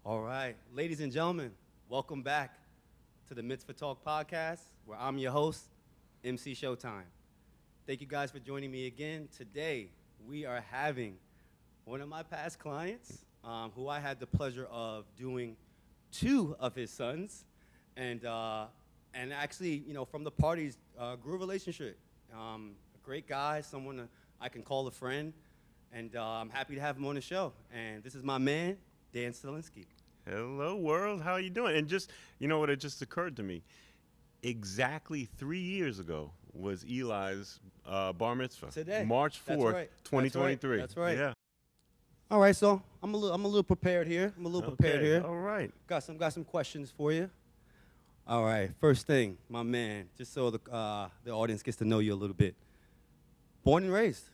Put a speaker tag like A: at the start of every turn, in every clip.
A: All right, ladies and gentlemen, welcome back to the Mitzvah Talk podcast, where I'm your host, MC Showtime. Thank you guys for joining me again. Today, we are having one of my past clients, who I had the pleasure of doing two of his sons, and actually, from the parties, grew a relationship. A great guy, someone I can call a friend, and I'm happy to have him on the show. And this is my man, Dan Solinsky.
B: Hello, world. How you doing? And just, you know what, it just occurred to me. Exactly 3 years ago was Eli's bar mitzvah.
A: Today.
B: March 4th,
A: That's right.
B: 2023.
A: That's right.
B: Yeah.
A: All right, so I'm a little prepared here.
B: Okay. All right.
A: Got some questions for you. All right, first thing, my man, just so the audience gets to know you a little bit. Born and raised.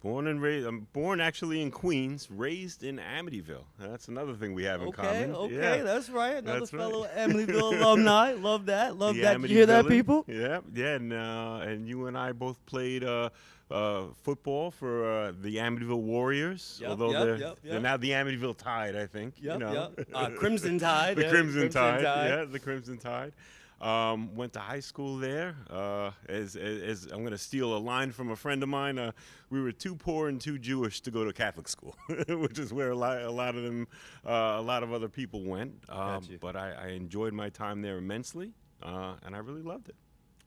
B: Born and raised. I'm born actually in Queens, raised in Amityville. That's another thing we have in common.
A: Okay,
B: Yeah.
A: that's right. Another
B: That's right.
A: fellow Amityville alumni. Love that.
B: The
A: Did you hear that,
B: Amityville.
A: people?
B: Yeah. And you and I both played football for the Amityville Warriors.
A: Yep,
B: although
A: yep.
B: they're now the Amityville Tide, I think.
A: Yep. Crimson Tide.
B: The
A: yeah,
B: Crimson Tide.
A: Tide.
B: Yeah, the Crimson Tide. Went to high school there. As I'm going to steal a line from a friend of mine, we were too poor and too Jewish to go to Catholic school, which is where a lot of other people went.
A: Gotcha.
B: But I enjoyed my time there immensely, and I really loved it.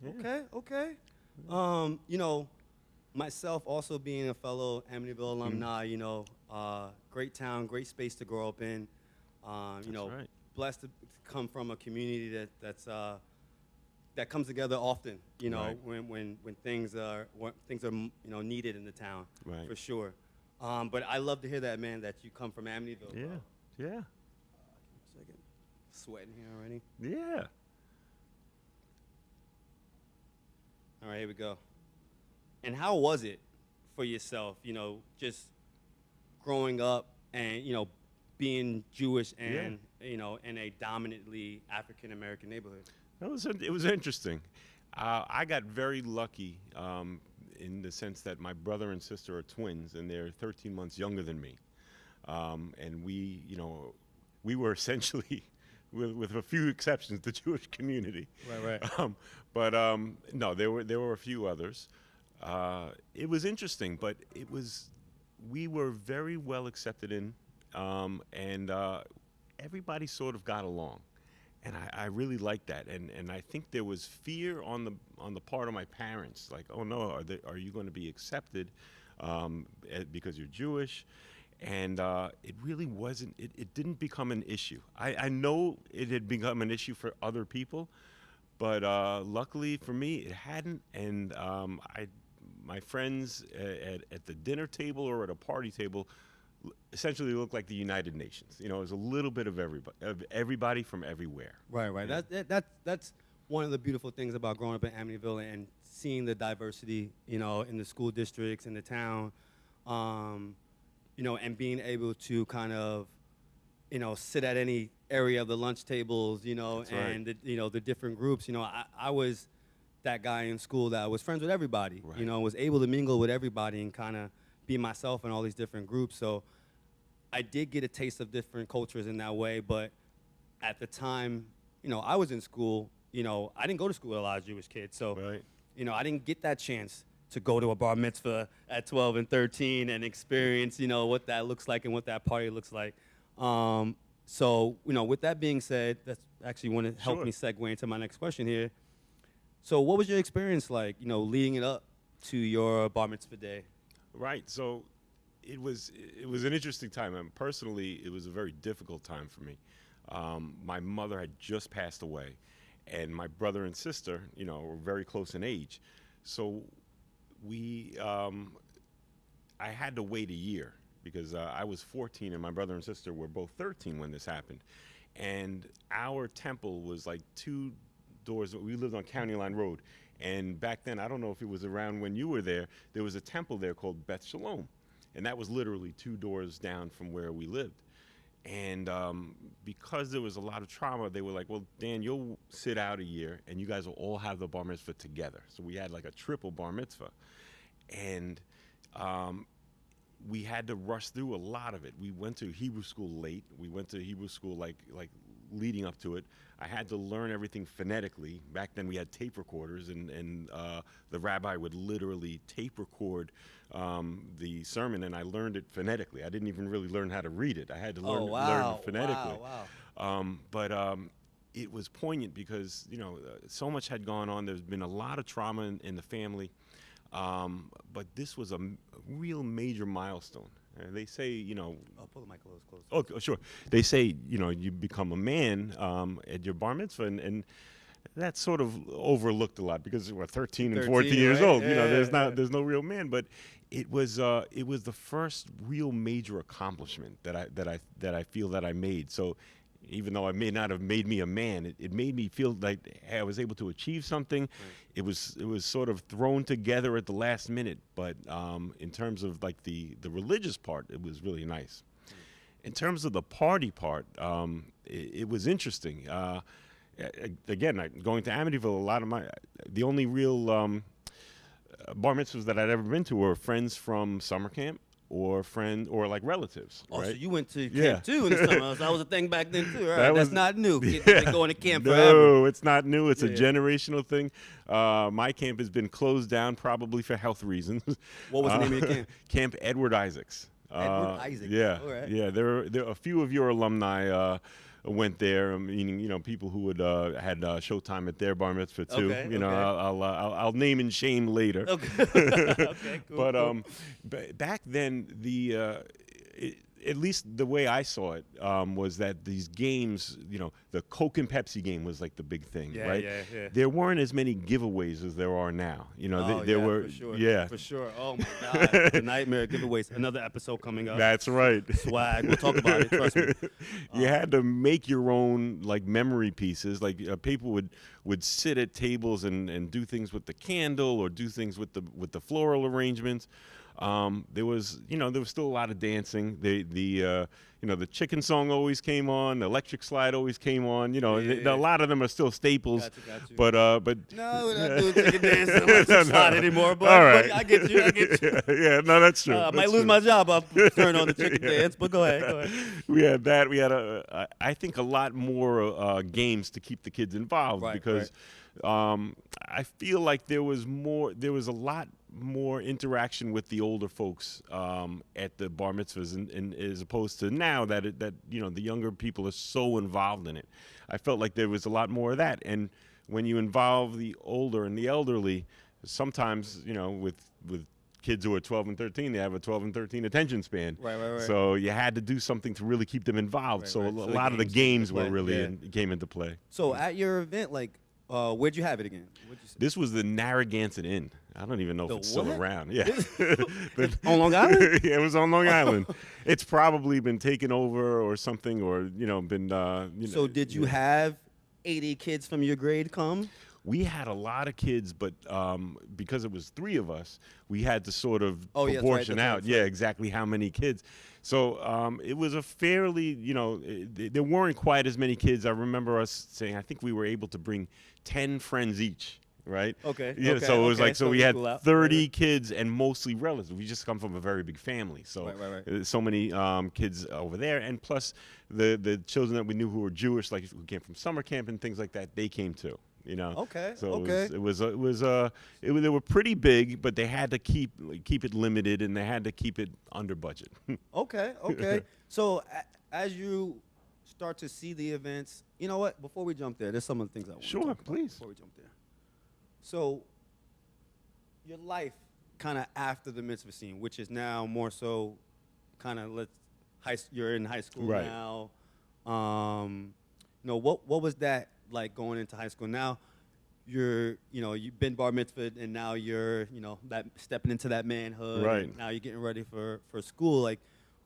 B: Yeah.
A: Okay. Myself also being a fellow Amityville alumni, great town, great space to grow up in.
B: That's right.
A: Blessed to come from a community that comes together often.
B: Right.
A: When things are needed in the town,
B: Right.
A: for sure. But I love to hear that, man, that you come from Amityville.
B: Yeah.
A: Bro.
B: Yeah.
A: Give me a second. Sweating here already.
B: Yeah.
A: All right, here we go. And how was it for yourself? Just growing up and being Jewish and in a dominantly African American neighborhood.
B: It was interesting. I got very lucky in the sense that my brother and sister are twins, and they're 13 months younger than me. And we were essentially, with a few exceptions, the Jewish community.
A: Right.
B: No, there were a few others. It was interesting, but we were very well accepted in. And everybody sort of got along, and I really liked that. And I think there was fear on the part of my parents, like, oh no, are you going to be accepted because you're Jewish? And it really wasn't. It didn't become an issue. I know it had become an issue for other people, but luckily for me, it hadn't. And my friends at the dinner table or at a party table essentially looked like the United Nations. It was a little bit of everybody from everywhere.
A: Right.
B: Yeah.
A: That's one of the beautiful things about growing up in Amityville and seeing the diversity, in the school districts in the town, and being able to kind of, sit at any area of the lunch tables,
B: That's right.
A: and the different groups. I was that guy in school that was friends with everybody.
B: Right.
A: Was able to mingle with everybody and kind of be myself in all these different groups. So I did get a taste of different cultures in that way, but at the time, I was in school, I didn't go to school with a lot of Jewish kids. So,
B: Right.
A: I didn't get that chance to go to a bar mitzvah at 12 and 13 and experience, what that looks like and what that party looks like. So, with that being said, that's actually want to help
B: Sure.
A: me segue into my next question here. So what was your experience like, leading it up to your bar mitzvah day?
B: Right. So it was an interesting time. And personally, it was a very difficult time for me. My mother had just passed away, and my brother and sister, were very close in age. So I had to wait a year because I was 14 and my brother and sister were both 13 when this happened. And our temple was like 2 doors. We lived on County Line Road. And back then, I don't know if it was around when you were there was a temple there called Beth Shalom. And that was literally 2 doors down from where we lived. And because there was a lot of trauma, they were like, well, Dan, you'll sit out a year and you guys will all have the bar mitzvah together. So we had like a triple bar mitzvah. And we had to rush through a lot of it. We went to Hebrew school late. We went to Hebrew school like leading up to it. I had to learn everything phonetically. Back then we had tape recorders, and the rabbi would literally tape record the sermon, and I learned it phonetically. I didn't even really learn how to read it. I had to learn it phonetically. But it was poignant because, so much had gone on. There's been a lot of trauma in the family. But this was a real major milestone. They say,
A: Oh, pull the mic close.
B: Oh, sure. They say, you become a man at your bar mitzvah, and that's sort of overlooked a lot because we're 13 and 14 years
A: right?
B: old.
A: Yeah,
B: There's no real man. But it was the first real major accomplishment that I feel that I made. So even though it may not have made me a man, it made me feel like I was able to achieve something. Right. It was sort of thrown together at the last minute, but in terms of like the religious part, it was really nice. In terms of the party part, it was interesting. Again, going to Amityville, the only real bar mitzvahs that I'd ever been to were friends from summer camp, or like relatives.
A: Oh,
B: right?
A: So you went to camp too in the summer. That was a thing back then too. Right? That's not new. Kids going to camp forever.
B: No, it's not new. It's a generational thing. My camp has been closed down probably for health reasons.
A: What was the name of your camp?
B: Camp Edward Isaacs.
A: Edward Isaacs.
B: Yeah,
A: all right.
B: Yeah. There are a few of your alumni went there, meaning people who would had showtime at their bar mitzvah too.
A: Okay,
B: I'll name and shame later.
A: Okay. Okay. Cool.
B: But back then, at least the way I saw it was that these games, the Coke and Pepsi game was like the big thing, right?
A: Yeah.
B: There weren't as many giveaways as there are now. There were,
A: for sure.
B: yeah,
A: for sure. Oh my God, the nightmare giveaways. Another episode coming up.
B: That's right.
A: Swag. We'll talk about it. Trust me.
B: You had to make your own like memory pieces. Like people would sit at tables and do things with the candle or do things with the floral arrangements. There was still a lot of dancing. The chicken song always came on. The electric slide always came on. A lot of them are still staples.
A: Got you.
B: But
A: no, we're not doing chicken dance and electric slide anymore. But,
B: all right.
A: but I get you.
B: Yeah, no, that's true.
A: I might lose my job. I'll turn on the chicken dance. But go ahead.
B: We had that. We had I think a lot more games to keep the kids involved because. I feel like there was a lot more interaction with the older folks at the bar mitzvahs, and as opposed to now that the younger people are so involved in it. I felt like there was a lot more of that, and when you involve the older and the elderly, sometimes with kids who are 12 and 13, they have a 12 and 13 attention span.
A: Right.
B: So you had to do something to really keep them involved.
A: Right,
B: so
A: right.
B: a
A: So
B: lot of the games were really
A: yeah.
B: came into play.
A: So at your event, where'd you have it again?
B: This was the Narragansett Inn. I don't even know if it's still around. Yeah.
A: On Long Island?
B: Yeah, it was on Long Island. It's probably been taken over or something, or been.
A: So did you have 80 kids from your grade come?
B: We had a lot of kids, but because it was 3 of us, we had to sort of proportion out. Yeah, exactly how many kids. So it was a fairly, there weren't quite as many kids. I remember us saying, I think we were able to bring 10 friends each, right?
A: Okay.
B: Yeah.
A: Okay,
B: so it was
A: okay.
B: we had 30
A: right.
B: kids and mostly relatives. We just come from a very big family, so
A: right.
B: So many kids over there, and plus the children that we knew who were Jewish, like who came from summer camp and things like that, they came too.
A: Okay.
B: So
A: okay.
B: it was they were pretty big, but they had to keep it limited, and they had to keep it under budget.
A: Okay. So as you start to see the events, you know what? Before we jump there, there's some of the things I want to talk about
B: please.
A: before we jump there. So your life kind of after the mitzvah scene, which is now more so kind of you're in high school
B: right.
A: now. What was that like going into high school? Now you've been bar mitzvah, and now you're that stepping into that manhood.
B: Right.
A: And now you're getting ready for school. Like,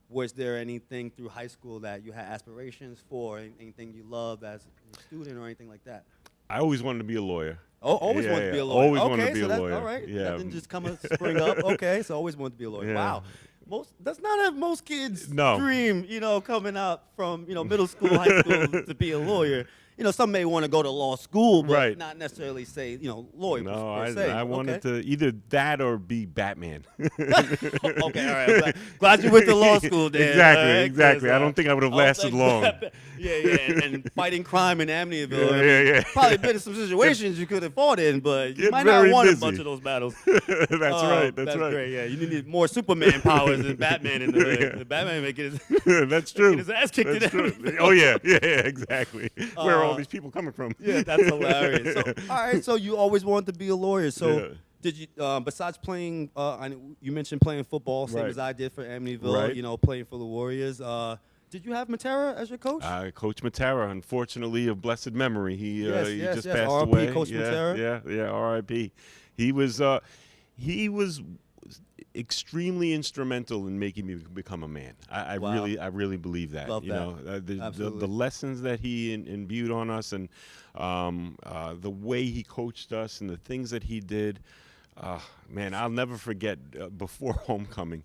A: was there anything through high school that you had aspirations for? Anything you loved as a student or anything like that?
B: I always wanted to be a lawyer.
A: Oh, always wanted to be a lawyer.
B: Always wanted to be a lawyer.
A: All right.
B: Yeah.
A: That didn't just come and spring up. Okay, so always wanted to be a lawyer.
B: Yeah.
A: Wow. That's not most kids'
B: No.
A: dream, coming out from middle school, high school to be a lawyer. some may want to go to law school, but
B: Right.
A: not necessarily say, lawyer
B: No,
A: per se.
B: I wanted to either that or be Batman.
A: Okay, all right. Glad you went to law school, Dan.
B: Exactly. I don't think I would have lasted long.
A: And fighting crime in Amityville.
B: Yeah.
A: Probably been in some situations you could have fought in, but you
B: Get
A: might not
B: very
A: have won a
B: busy.
A: bunch of those battles.
B: That's right. That's right.
A: Great. Yeah, you need more Superman powers than Batman in the hood.
B: Yeah.
A: The Batman making his
B: That's true.
A: his ass kicked
B: That's
A: in
B: true.
A: Amityville.
B: Oh yeah, exactly. Where are all these people coming from?
A: Yeah, that's hilarious. So, all right, so you always wanted to be a lawyer. So
B: Yeah.
A: did you, besides playing, you mentioned playing football, same
B: Right.
A: as I did for Amityville,
B: Right.
A: playing for the Warriors. Did you have Matera as your coach?
B: Coach Matera, unfortunately of blessed memory, he
A: Yes,
B: just
A: yes.
B: passed
A: R.I.P.
B: away.
A: Coach Matera.
B: Yeah, R.I.P. He was extremely instrumental in making me become a man. I
A: Wow.
B: really believe that.
A: Love
B: you
A: that.
B: know, the
A: Absolutely.
B: lessons that he imbued on us, and the way he coached us, and the things that he did. Man, I'll never forget before homecoming.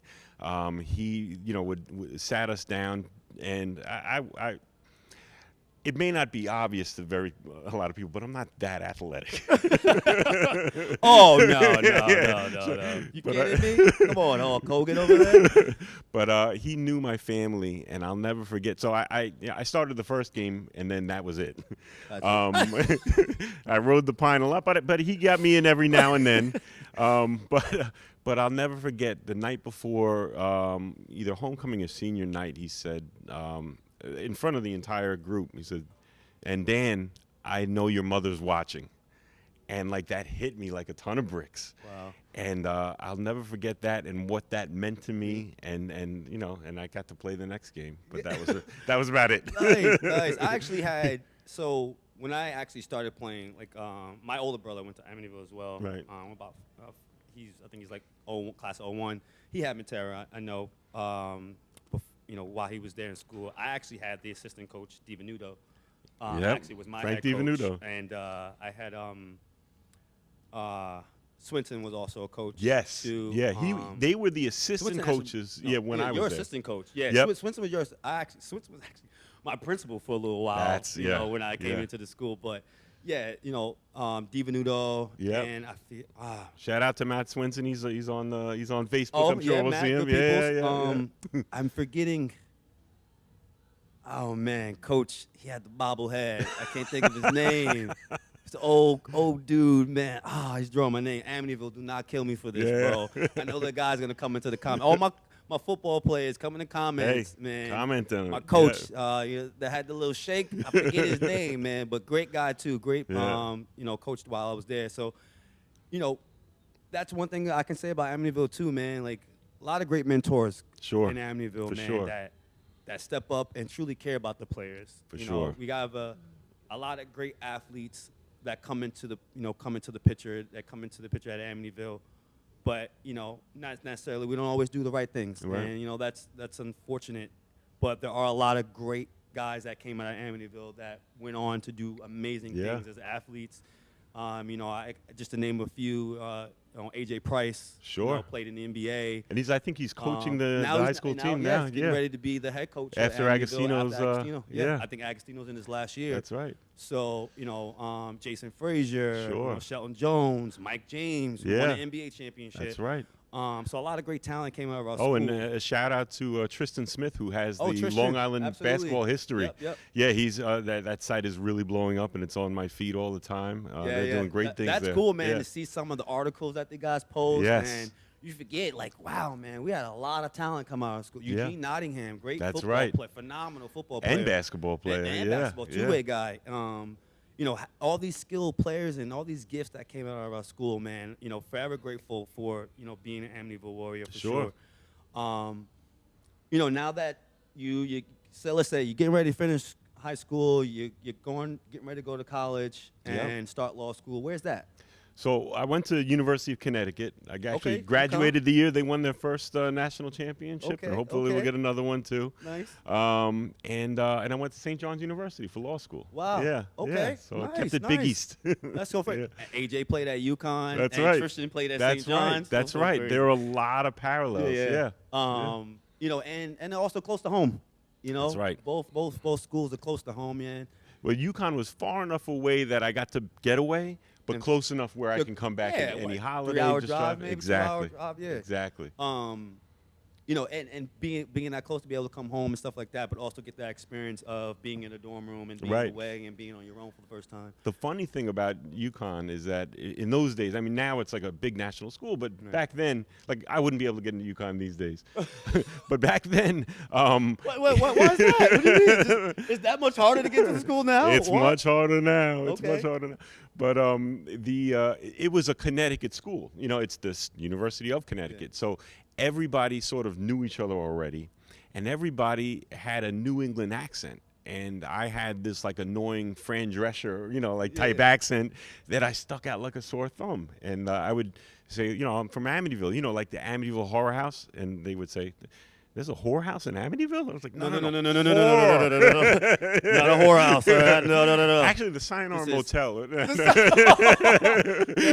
B: He would sat us down, and I it may not be obvious to a lot of people, but I'm not that athletic.
A: Oh, no. You kidding me? Come on, Hulk Hogan over there.
B: But he knew my family, and I'll never forget. So I started the first game, and then that was it. I rode the pine a lot, but he got me in every now and then. But I'll never forget the night before either homecoming or senior night. He said, in front of the entire group, he said, "And Dan, I know your mother's watching." And like that hit me like a ton of bricks.
A: Wow.
B: And I'll never forget that and what that meant to me. And I got to play the next game. But that was about it.
A: Nice. I actually had, so when I actually started playing, like my older brother went to Amityville as well.
B: Right.
A: I think he's like class of 01. He had Matera, I know. While he was there in school, I actually had the assistant coach, DiVenuto. Actually was my
B: Frank
A: head coach.
B: DiVenuto.
A: And I had Swinton was also a coach.
B: Yes.
A: Too.
B: Yeah. They were the assistant
A: Swinton
B: coaches. When I was
A: your
B: there.
A: assistant coach. Yeah.
B: Yep.
A: Swinton was yours. Swinton was actually my principal for a little while.
B: That's-
A: you
B: yeah,
A: know, when I came
B: yeah.
A: into the school, but yeah, DiVenuto.
B: Yep.
A: And I feel
B: Shout out to Matt Swinson. He's on Facebook.
A: Oh,
B: I'm sure
A: yeah,
B: we'll
A: Matt,
B: see him.
A: good
B: Yeah.
A: peoples. I'm forgetting. Oh man, Coach, he had the bobblehead. I can't think of his name. It's the old dude, man. He's drawing my name. Amityville, do not kill me for this,
B: Yeah.
A: bro. I know the guy's gonna come into the comments. All my football players come in the comments,
B: Hey,
A: man.
B: comment on
A: My
B: it.
A: coach, that had the little shake. I forget his name, man, but great guy too. Great,
B: Yeah.
A: coached while I was there. So, that's one thing I can say about Amityville too, man. Like a lot of great mentors
B: Sure.
A: in Amityville,
B: For
A: man.
B: sure.
A: That step up and truly care about the players.
B: For
A: You
B: sure.
A: know, we got a lot of great athletes that come into the picture at Amityville, but not necessarily. We don't always do the right things,
B: Right.
A: and that's unfortunate. But there are a lot of great guys that came out of Amityville that went on to do amazing
B: Yeah.
A: things as athletes. Just to name a few, AJ Price,
B: Sure.
A: played in the NBA.
B: And I think he's coaching the
A: Now
B: high
A: he's-
B: school
A: now,
B: team
A: yeah,
B: now.
A: he's getting ready to be the head coach at
B: After
A: Amityville,
B: Agostino's,
A: after Agostino.
B: yeah.
A: I think Agostino's in his last year.
B: That's right.
A: So Jason Frazier,
B: Sure.
A: Shelton Jones, Mike James, who won
B: Yeah.
A: an NBA championship.
B: That's right.
A: So a lot of great talent came out of our
B: Oh,
A: school.
B: and a shout out to Tristan Smith, who has the
A: Tristan,
B: Long Island
A: absolutely.
B: basketball history.
A: Yep.
B: Yeah, he's that site is really blowing up, and it's on my feed all the time. They're doing great things
A: That's
B: there.
A: cool, man,
B: Yeah.
A: to see some of the articles that the guys post.
B: Yes.
A: And you forget, like, wow, man, we had a lot of talent come out of school.
B: Yeah.
A: Eugene Nottingham, great
B: That's
A: football
B: right.
A: player, phenomenal football player.
B: And basketball player.
A: And
B: yeah.
A: basketball, two-way guy. All these skilled players and all these gifts that came out of our school, man, forever grateful for, being an Amityville Warrior for
B: Sure.
A: Now that so let's say you're getting ready to finish high school, you're getting ready to go to college and start law school. Where's that?
B: So I went to University of Connecticut. I actually
A: Okay,
B: graduated the year they won their first national championship,
A: Okay,
B: and hopefully we'll
A: okay.
B: get another one too.
A: Nice.
B: And I went to St. John's University for law school.
A: Wow.
B: Yeah.
A: Okay.
B: Yeah. So I
A: Nice,
B: kept it Big
A: nice.
B: East.
A: Let's go for it. AJ played at UConn.
B: That's
A: and
B: right.
A: Tristan played at
B: That's
A: St. John's.
B: right. That's right. There are a lot of parallels. Yeah.
A: And they're also close to home.
B: That's right.
A: Both schools are close to home, man.
B: Well, UConn was far enough away that I got to get away, but close enough where I can come back
A: yeah,
B: any
A: what,
B: holiday.
A: 3-hour
B: just
A: drive, maybe
B: exactly.
A: 2-hour drive, yeah.
B: Exactly.
A: You know, and being that close to be able to come home and stuff like that, but also get that experience of being in a dorm room and being
B: Right.
A: away and being on your own for the first time.
B: The funny thing about UConn is that in those days, I mean, now it's like a big national school, but back then, like, I wouldn't be able to get into UConn these days. But back then,
A: Why is that? What do you mean? Is that much harder to get to the school now?
B: it's
A: What?
B: much harder now. It's
A: Okay.
B: much harder now. But it was a Connecticut school. You know, it's the University of Connecticut.
A: Yeah.
B: So everybody sort of knew each other already, and everybody had a New England accent. And I had this like annoying Fran Drescher, you know, like type accent that I stuck out like a sore thumb. And I would say, you know, I'm from Amityville, you know, like the Amityville Horror House. And they would say, there's a whorehouse in Amityville? I was like, no.
A: Not a whorehouse, all right? No.
B: Actually, the Sayonara Motel.
A: Yo,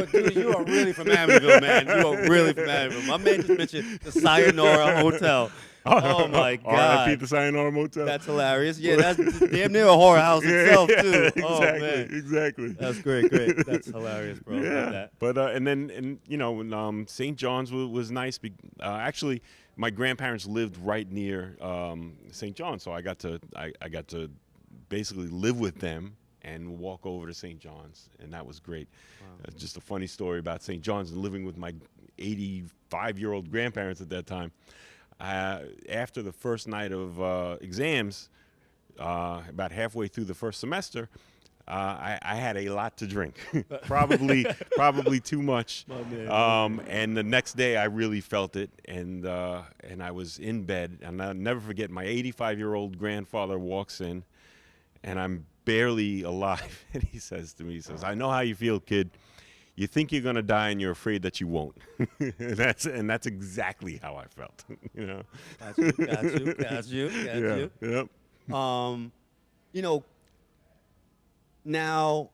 A: dude, you are really from Amityville, man. You are really from Amityville. My man just mentioned the Sayonara Hotel. Oh my God.
B: R.I.P. the Sayonara Motel.
A: That's hilarious. Yeah, that's damn near a whorehouse itself, too.
B: Exactly,
A: Oh, man.
B: exactly.
A: That's great. That's hilarious, bro. I love that.
B: But and you know, when, St. John's was nice. Actually, my grandparents lived right near St. John's, so I got to basically live with them and walk over to St. John's, and that was great. Wow. Just a funny story about St. John's and living with my 85-year-old grandparents at that time. After the first night of exams, about halfway through the first semester, I had a lot to drink, probably too much. And the next day I really felt it, and I was in bed, and I'll never forget. My 85-year-old grandfather walks in, and I'm barely alive, and he says to me, "I know how you feel, kid. You think you're gonna die, and you're afraid that you won't." and that's exactly how I felt. You know.
A: Got you.
B: Yep.
A: You know, now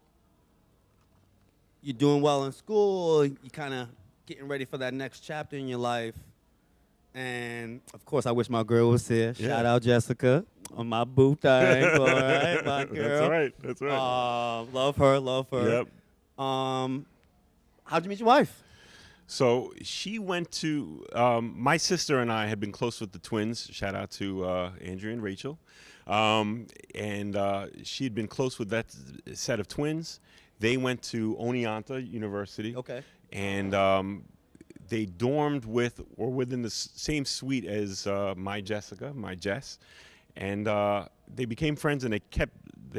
A: you're doing well in school. You're kind of getting ready for that next chapter in your life. And, of course, I wish my girl was here.
B: Yeah.
A: Shout out Jessica on my boo thing. All right, my girl.
B: That's right.
A: Love her.
B: Yep.
A: How'd you meet your wife?
B: So she went to, my sister and I had been close with the twins. Shout out to Andrea and Rachel. And she had been close with that set of twins. They went to Oneonta University.
A: Okay.
B: And they dormed with or within the same suite as my Jess. And they became friends, and they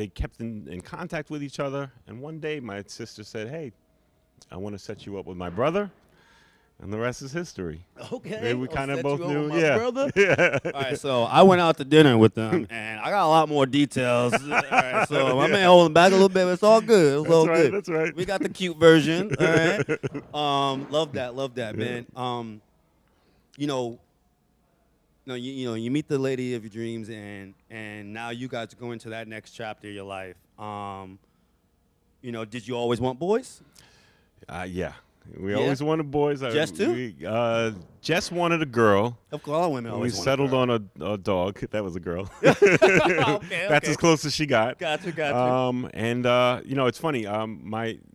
B: kept in contact with each other. And one day my sister said, "Hey, I want to set you up with my brother," and the rest is history.
A: Okay.
B: We kind of
A: set
B: both
A: you up
B: knew.
A: with my
B: Yeah.
A: brother?
B: Yeah.
A: All right, so I went out to dinner with them, and I got a lot more details. All right, so my man holding back a little bit, but it's all good. It's all good.
B: That's right.
A: We got the cute version. All right. Love that, man. You meet the lady of your dreams, and now you guys go into that next chapter of your life. Did you always want boys?
B: Yeah. We always wanted boys.
A: Jess too?
B: Jess wanted a girl.
A: Of course, all women
B: We
A: always want
B: settled
A: a girl.
B: on a dog. That was a girl.
A: Okay.
B: That's as close as she got.
A: Gotcha.
B: It's funny.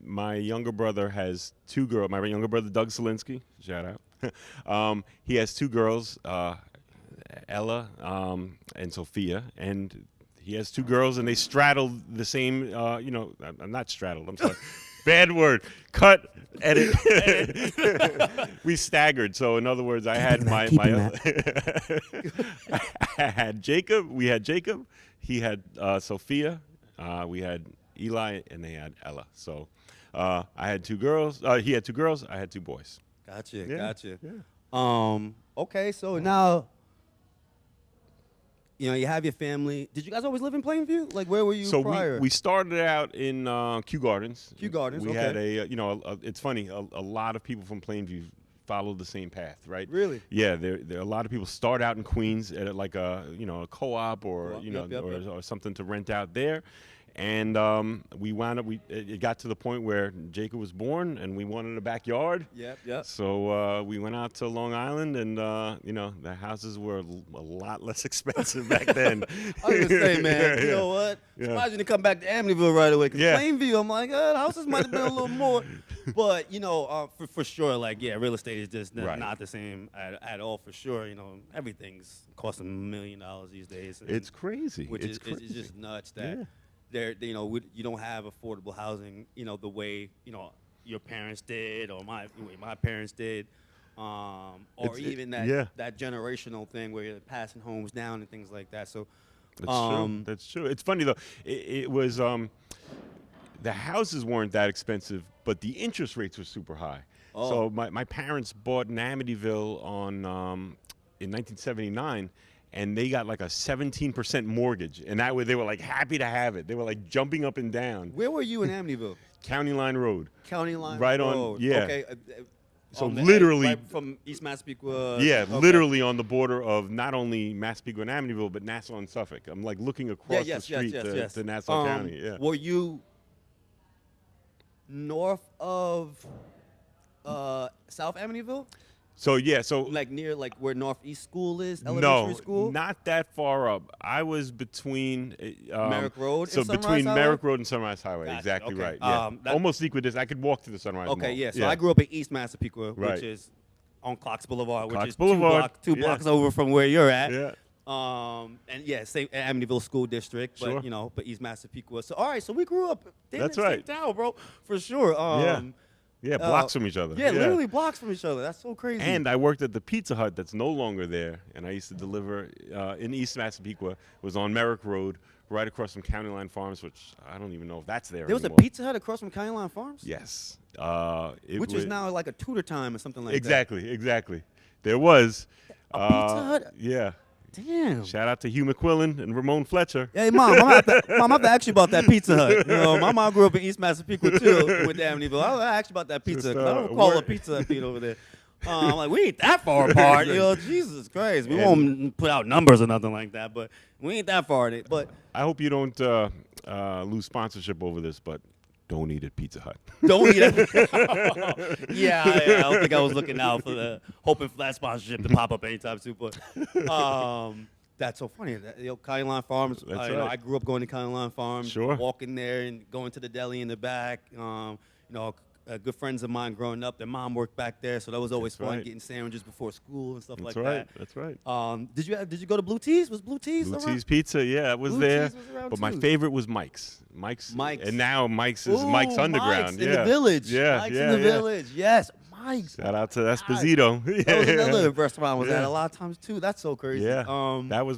B: My younger brother has two girls. My younger brother, Doug Solinsky, shout out. He has two girls, Ella and Sophia, and he has two girls, and they straddle the same. Not straddled. I'm sorry. Bad word. Cut. Edit. We staggered. So in other words, I had my I had Jacob. We had Jacob. He had Sophia. We had Eli, and they had Ella. So I had two girls. He had two girls. I had two boys.
A: Gotcha.
B: Yeah.
A: Okay, so now you have your family. Did you guys always live in Plainview? Like, where were you prior?
B: So we started out in Kew Gardens.
A: Kew Gardens,
B: We had it's funny, a lot of people from Plainview follow the same path, right?
A: Really?
B: Yeah, there a lot of people start out in Queens at like a co-op or
A: Co-op, yep.
B: or something to rent out there. And we wound up. It got to the point where Jacob was born, and we wanted a backyard.
A: Yep.
B: So we went out to Long Island, and the houses were a lot less expensive back then.
A: I was gonna say, man, you know what?
B: Yeah.
A: Surprised you didn't come back to Amityville right away. Cause
B: Yeah.
A: Plainview, I'm like, the houses might have been a little more. But for sure, like, yeah, real estate is just
B: Right.
A: not the same at all. For sure, everything's costing $1 million these days. And
B: It's crazy.
A: Which
B: it's
A: is
B: crazy.
A: it's just nuts that
B: Yeah.
A: you don't have affordable housing, the way your parents did or my parents did, or even that generational thing where you're passing homes down and things like that. So
B: That's true. That's true. It's funny though. It was the houses weren't that expensive, but the interest rates were super high.
A: Oh.
B: So my parents bought in Amityville in 1979. And they got like a 17% mortgage, and that way they were like happy to have it. They were like jumping up and down.
A: Where were you in Amityville?
B: County Line Road.
A: County Line
B: Right
A: Road.
B: on. Yeah.
A: Okay.
B: So
A: on the
B: literally,
A: right from East Massapequa.
B: yeah,
A: Okay.
B: literally on the border of not only Massapequa and Amityville, but Nassau and Suffolk. I'm like looking across the street to Nassau County. Yeah.
A: Were you north of South Amityville?
B: So yeah, so
A: Like near where Northeast School is, elementary school?
B: not that far up. I was between
A: Merrick Road
B: So
A: and Sunrise
B: between
A: Highway?
B: Merrick Road and Sunrise Highway,
A: Gotcha,
B: exactly
A: okay.
B: right. Yeah.
A: That-
B: Almost equidistant. I could walk to the Sunrise
A: Okay,
B: Mall.
A: yeah. So I grew up in East Massapequa,
B: Right.
A: which is on Clocks Boulevard, which
B: Clocks
A: is
B: Boulevard,
A: two
B: yeah.
A: blocks over from where you're at.
B: Yeah.
A: And yeah, same Amityville School District, but
B: Sure.
A: but East Massapequa. So all right, so we grew up damn
B: That's
A: near the
B: right.
A: same town, bro, for sure.
B: Yeah, blocks from each other.
A: Yeah, literally blocks from each other. That's so crazy.
B: And I worked at the Pizza Hut that's no longer there, and I used to deliver in East Massapequa. It was on Merrick Road, right across from County Line Farms, which I don't even know if that's there
A: there was a
B: anymore.
A: Pizza Hut across from County Line Farms?
B: Yes.
A: Which is now like a Tudor Time or something like
B: Exactly. There was.
A: A Pizza Hut?
B: Yeah.
A: that. Damn.
B: Shout out to Hugh McQuillan and Ramon Fletcher.
A: Hey, Mom, I have to ask you about that Pizza Hut. My mom grew up in East Massapequa, too, with Amityville. I have to ask you about that pizza.
B: Just,
A: 'Cause I don't recall a
B: work-
A: Pizza Hut being over there. I'm like, we ain't that far apart. Jesus Christ. We won't put out numbers or nothing like that, but we ain't that far. But
B: I hope you don't lose sponsorship over this, but don't eat at Pizza Hut.
A: don't eat it. yeah, I don't think I was looking out for hoping for that sponsorship to pop up anytime soon. But that's so funny. County Line Farms.
B: That's
A: right.
B: right.
A: I grew up going to County Line Farms,
B: Sure.
A: walking there and going to the deli in the back. Good friends of mine growing up, their mom worked back there, so that was always
B: That's
A: fun
B: right.
A: getting sandwiches before school and stuff
B: That's
A: like
B: right.
A: that.
B: That's right.
A: Did you go to Blue Tees? Was Blue Tees
B: Blue
A: around?
B: Tees Pizza, yeah, it was
A: Blue
B: there.
A: Tees was around
B: But my
A: too.
B: favorite was Mike's. Mike's. And now Mike's is
A: Ooh,
B: Mike's Underground.
A: Mike's in the Village.
B: Yeah,
A: Mike's
B: yeah,
A: in the
B: yeah.
A: Village. Yes, Mike's.
B: Shout out to Esposito.
A: That was another restaurant I was at
B: Yeah.
A: a lot of times too. That's so crazy.
B: Yeah. That was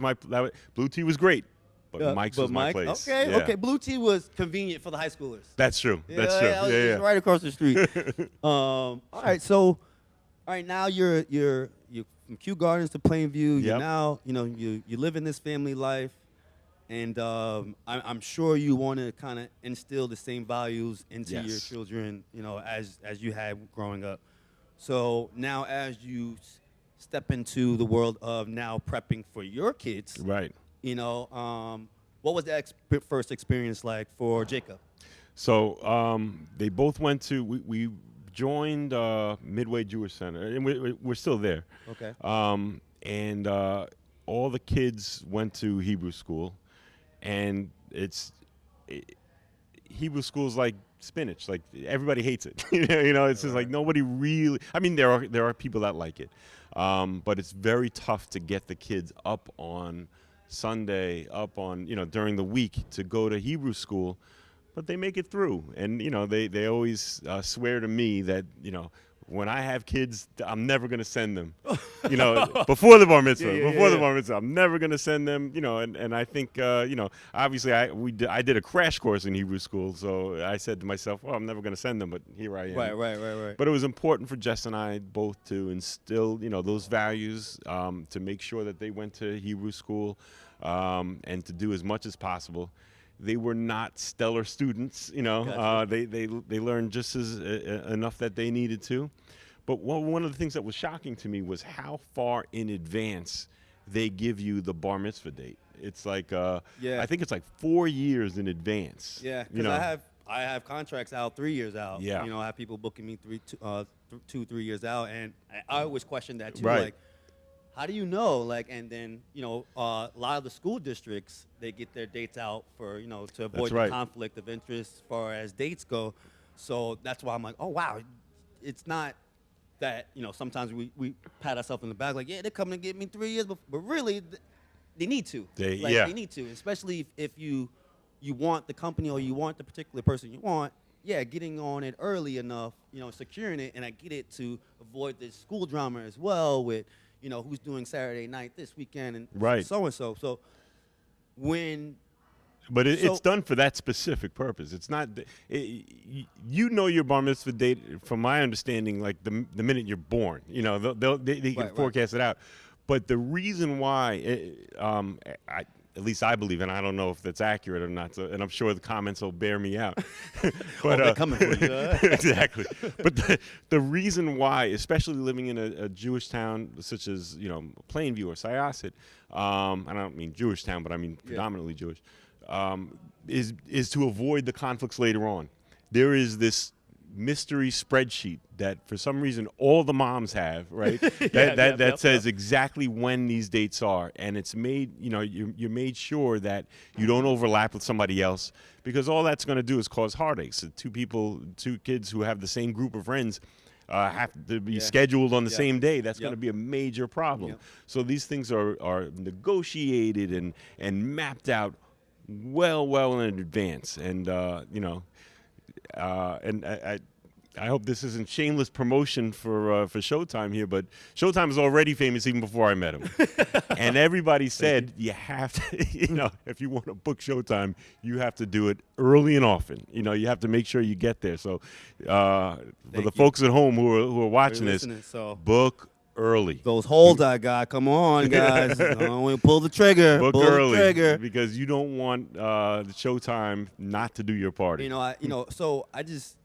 B: Blue Tea was great, but Mike's was my place.
A: Okay,
B: Yeah.
A: okay. Blue Tea was convenient for the high schoolers.
B: That's true. That's
A: yeah,
B: true.
A: I was
B: Yeah,
A: just
B: yeah.
A: right across the street. All right, so, all right, now you're from Kew Gardens to Plainview. You're
B: Yep.
A: now, you live in this family life, and I'm sure you want to kind of instill the same values into your
B: Yes.
A: children, as you had growing up. So now, as you step into the world of now prepping for your kids,
B: Right.
A: what was that first experience like for Jacob?
B: So they both went to. We joined Midway Jewish Center, and we're still there.
A: Okay.
B: And all the kids went to Hebrew school, and Hebrew school's like spinach. Like everybody hates it. It's just like nobody really. I mean, there are people that like it, but it's very tough to get the kids up on Sunday, up on during the week to go to Hebrew school. But they make it through, and they always swear to me that when I have kids, I'm never going to send them. Before the bar mitzvah, the bar mitzvah, I'm never going to send them. And I think obviously I did a crash course in Hebrew school, so I said to myself, well, I'm never going to send them, but here I am.
A: Right.
B: But it was important for Jess and I both to instill those values, to make sure that they went to Hebrew school, and to do as much as possible. They were not stellar students,
A: Gotcha.
B: They learned just as enough that they needed to. But one of the things that was shocking to me was how far in advance they give you the bar mitzvah date. It's like
A: Yeah.
B: I think it's like 4 years in advance.
A: Yeah,
B: you
A: because
B: know.
A: I have contracts out 3 years out.
B: Yeah.
A: You know, I have people booking me 3 years out, and I always question that too.
B: Right.
A: Like, how do you know? Like, and then a lot of the school districts, they get their dates out for to avoid
B: right.
A: the conflict of interest as far as dates go. So that's why I'm like, oh wow, it's not that sometimes we pat ourselves in the back like, yeah, they're coming to get me 3 years, but really they need to.
B: They
A: need to, especially if you want the company or you want the particular person you want. Yeah, getting on it early enough, securing it, and I get it to avoid the school drama as well with who's doing Saturday night this weekend and
B: Right.
A: so and so. So when
B: But it's done for that specific purpose. It's not, your bar mitzvah date, from my understanding, like the minute you're born. They can forecast it out. But the reason why, at least I believe, and I don't know if that's accurate or not, and I'm sure the comments will bear me out. But
A: they're coming for you.
B: Exactly. But the reason why, especially living in a Jewish town such as Plainview or Syosset, I don't mean Jewish town, but I mean predominantly Jewish, is to avoid the conflicts later on. There is this mystery spreadsheet that for some reason all the moms have, right? that says exactly when these dates are, and it's made, you're made sure that you don't overlap with somebody else, because all that's going to do is cause heartaches. Two kids who have the same group of friends have to be scheduled on the same day. That's going to be a major problem. So these things are negotiated and mapped out well in advance, and and I hope this isn't shameless promotion for Showtime here, but Showtime is already famous even before I met him. And everybody said you have to, if you want to book Showtime, you have to do it early and often. You have to make sure you get there. So for the folks at home who are watching this, book early.
A: Those holds I got, come on, guys. Don't pull the trigger.
B: Book
A: pull
B: early,
A: the trigger.
B: because you don't want the Showtime not to do your party.
A: So I just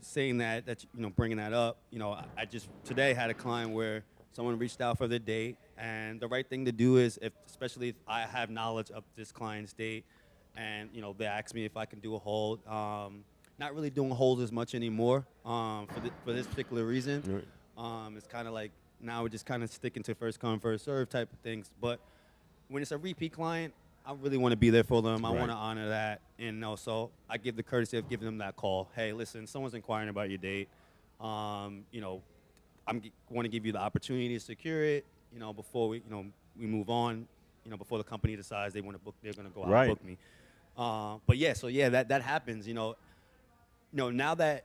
A: saying that bringing that up. I just today had a client where someone reached out for the date, and the right thing to do is, especially if I have knowledge of this client's date, and they ask me if I can do a hold. Not really doing holds as much anymore for this particular reason.
B: Right.
A: It's kind of like now we're just kind of sticking to first come, first serve type of things. But when it's a repeat client, I really want to be there for them. I want to honor that. And so I give the courtesy of giving them that call. Hey, listen, someone's inquiring about your date. I want to give you the opportunity to secure it, before we move on, before the company decides they want to book, they're going to go out and book me. But that happens, now that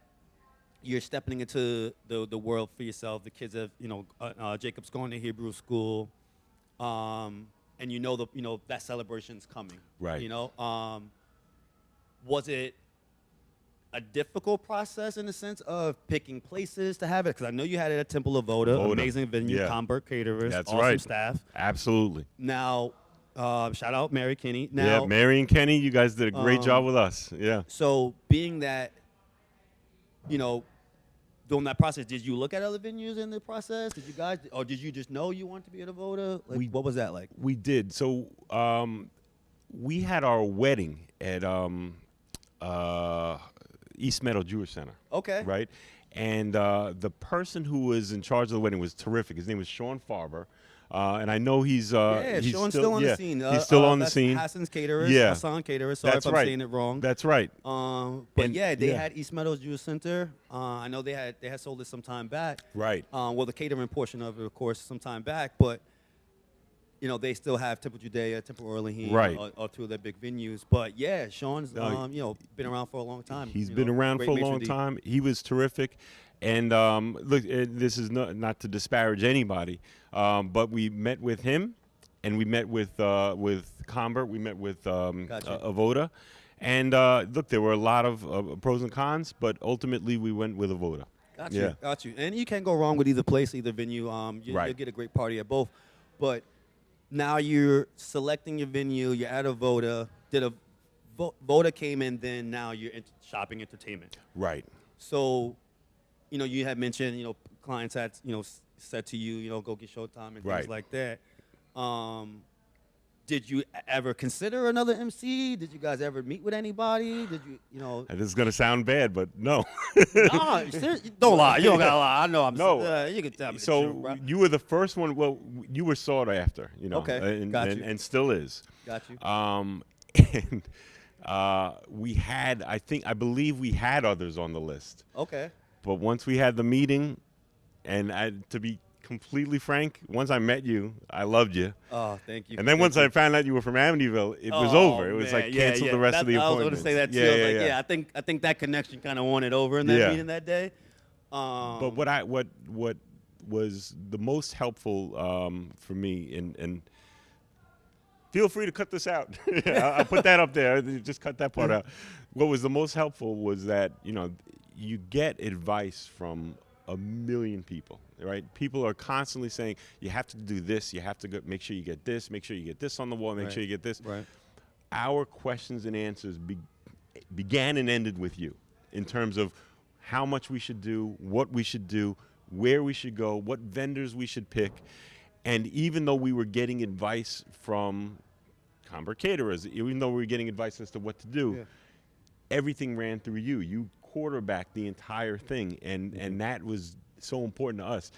A: you're stepping into the world for yourself. The kids have, Jacob's going to Hebrew school, and that celebration's coming.
B: Right.
A: Was it a difficult process in the sense of picking places to have it? Because I know you had it at Temple of Voda, amazing venue, Comberg caterers,
B: That's
A: awesome
B: right.
A: staff.
B: Absolutely.
A: Now, shout out Mary Kinney. Now,
B: Mary and Kenny, you guys did a great job with us. Yeah.
A: So being that, during that process, did you look at other venues in the process? Did you guys, or did you just know you wanted to be at a Voda? What was that like?
B: We did. So we had our wedding at East Meadow Jewish Center.
A: Okay.
B: Right? And the person who was in charge of the wedding was terrific. His name was Sean Farber. And I know he's
A: Sean's still on the scene.
B: He's still on the
A: that's
B: scene.
A: Hassan's caterers.
B: Yeah.
A: Hassan caterers. Sorry
B: That's
A: if I'm
B: right.
A: saying it wrong.
B: That's right.
A: They had East Meadows Jewish Center. I know they had sold it some time back.
B: Right.
A: The catering portion of it, of course, some time back. But they still have Temple Judea, Temple Orleans,
B: Right.
A: Or two of their big venues. But yeah, Sean's been around for a long time.
B: He's been around for a long time. He was terrific. And look, this is not to disparage anybody, but we met with him, and we met with Comber. We met with Avoda. And look, there were a lot of pros and cons, but ultimately we went with Avoda.
A: Got you. And you can't go wrong with either place, either venue. You'll get a great party at both. But now you're selecting your venue. You're at Avoda. Voda came in, then now you're in shopping entertainment.
B: Right.
A: So, you had mentioned, clients had, said to you, go get Showtime and things like that. Did you ever consider another MC? Did you guys ever meet with anybody? Did you?
B: And this is gonna sound bad, but no.
A: No, don't lie. You don't gotta lie. I know I'm.
B: No.
A: You can tell me the
B: So
A: truth, bro.
B: you were the first one. Well, you were sought after,
A: Okay,
B: and,
A: got
B: and,
A: you.
B: and still is.
A: Got you.
B: And we had, I believe we had others on the list.
A: Okay.
B: But once we had the meeting, and to be completely frank, once I met you, I loved you.
A: Oh, thank you.
B: And then
A: Thank
B: once
A: you.
B: I found out you were from Amityville, it was
A: Oh,
B: over. It was
A: man.
B: like
A: Yeah,
B: cancel
A: yeah.
B: the rest of the
A: I was
B: appointments.
A: going to say that too. I was like, I think that connection kind of won it over in that meeting that day.
B: But what was the most helpful for me, and feel free to cut this out. I'll put that up there. Just cut that part out. What was the most helpful was that you get advice from a million people, right? People are constantly saying, you have to do this, you have to go, make sure you get this, make sure you get this on the wall, make sure you get this.
A: Right.
B: Our questions and answers began and ended with you in terms of how much we should do, what we should do, where we should go, what vendors we should pick. And even though we were getting advice from Comber caterers, even though we were getting advice as to what to do, everything ran through you. You quarterbacked the entire thing, and that was so important to us.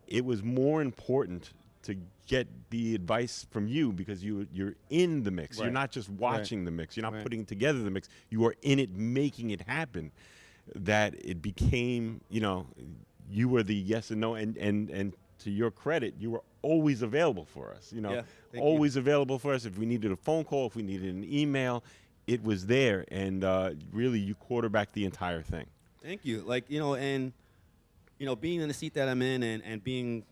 B: It was more important to get the advice from you because you're in the mix.
A: Right.
B: You're not just watching the mix. You're not
A: Right.
B: putting together the mix. You are in it, making it happen. That it became, you were the yes and no, and to your credit, you were always available for us. Always available for us. If we needed a phone call, if we needed an email, it was there, and really, you quarterbacked the entire thing.
A: Thank you. Like, and being in the seat that I'm in, and being,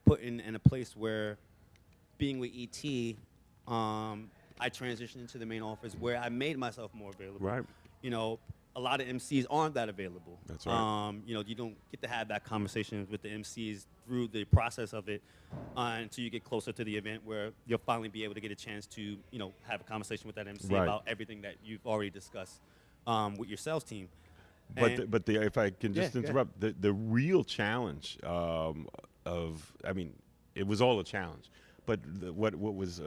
A: put in a place where, being with ET, I transitioned into the main office where I made myself more available.
B: Right.
A: A lot of MCs aren't that available.
B: That's right.
A: You don't get to have that conversation with the MCs through the process of it until you get closer to the event where you'll finally be able to get a chance to, have a conversation with that MC
B: Right.
A: about everything that you've already discussed with your sales team.
B: But if I can just
A: Yeah, go
B: interrupt, the real challenge it was all a challenge, but what was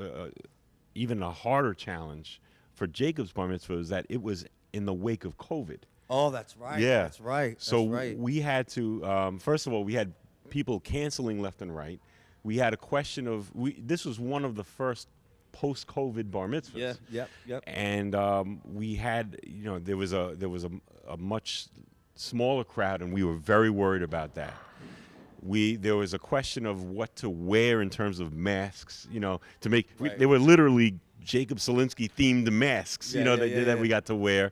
B: even a harder challenge for Jacob's bar mitzvah was that it was in the wake of COVID.
A: Oh, that's right.
B: Yeah.
A: That's right.
B: So
A: that's right.
B: we had to, first of all, we had people canceling left and right. We had a question of, this was one of the first post-COVID bar mitzvahs.
A: Yeah, yep.
B: And we had, there was a much smaller crowd, and we were very worried about that. There was a question of what to wear in terms of masks, to make,
A: Right.
B: they were literally Jacob Solinsky themed masks,
A: Yeah,
B: that we
A: yeah.
B: got to wear.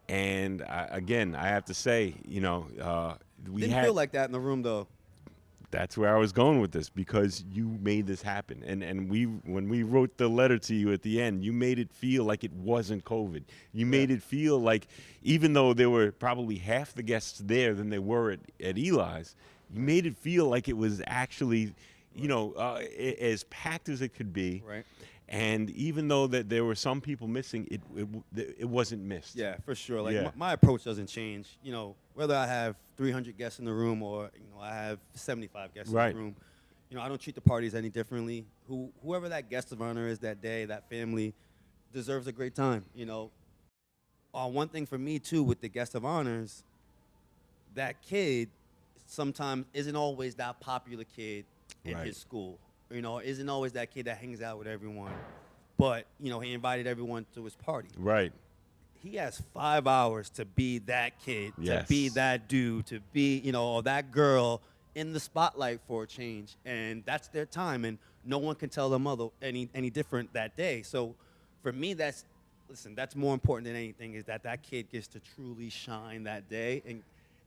B: And again, I have to say, we
A: Didn't
B: had.
A: feel like that in the room, though.
B: That's where I was going with this, because you made this happen. And when we wrote the letter to you at the end, you made it feel like it wasn't COVID. You made it feel like, even though there were probably half the guests there than they were at Eli's, you made it feel like it was actually, as packed as it could be.
A: Right.
B: And even though that there were some people missing, it wasn't missed.
A: Yeah, for sure. Like,
B: Yeah.
A: my approach doesn't change. Whether I have 300 guests in the room or I have 75 guests
B: Right.
A: in the room, I don't treat the parties any differently. Whoever that guest of honor is that day, that family, deserves a great time. One thing for me too with the guest of honors, that kid sometimes isn't always that popular kid in
B: Right.
A: his school. Isn't always that kid that hangs out with everyone. But, he invited everyone to his party.
B: Right.
A: He has 5 hours to be that kid,
B: Yes.
A: to be that dude, to be, or that girl in the spotlight for a change. And that's their time. And no one can tell them any different that day. So for me, that's more important than anything, is that kid gets to truly shine that day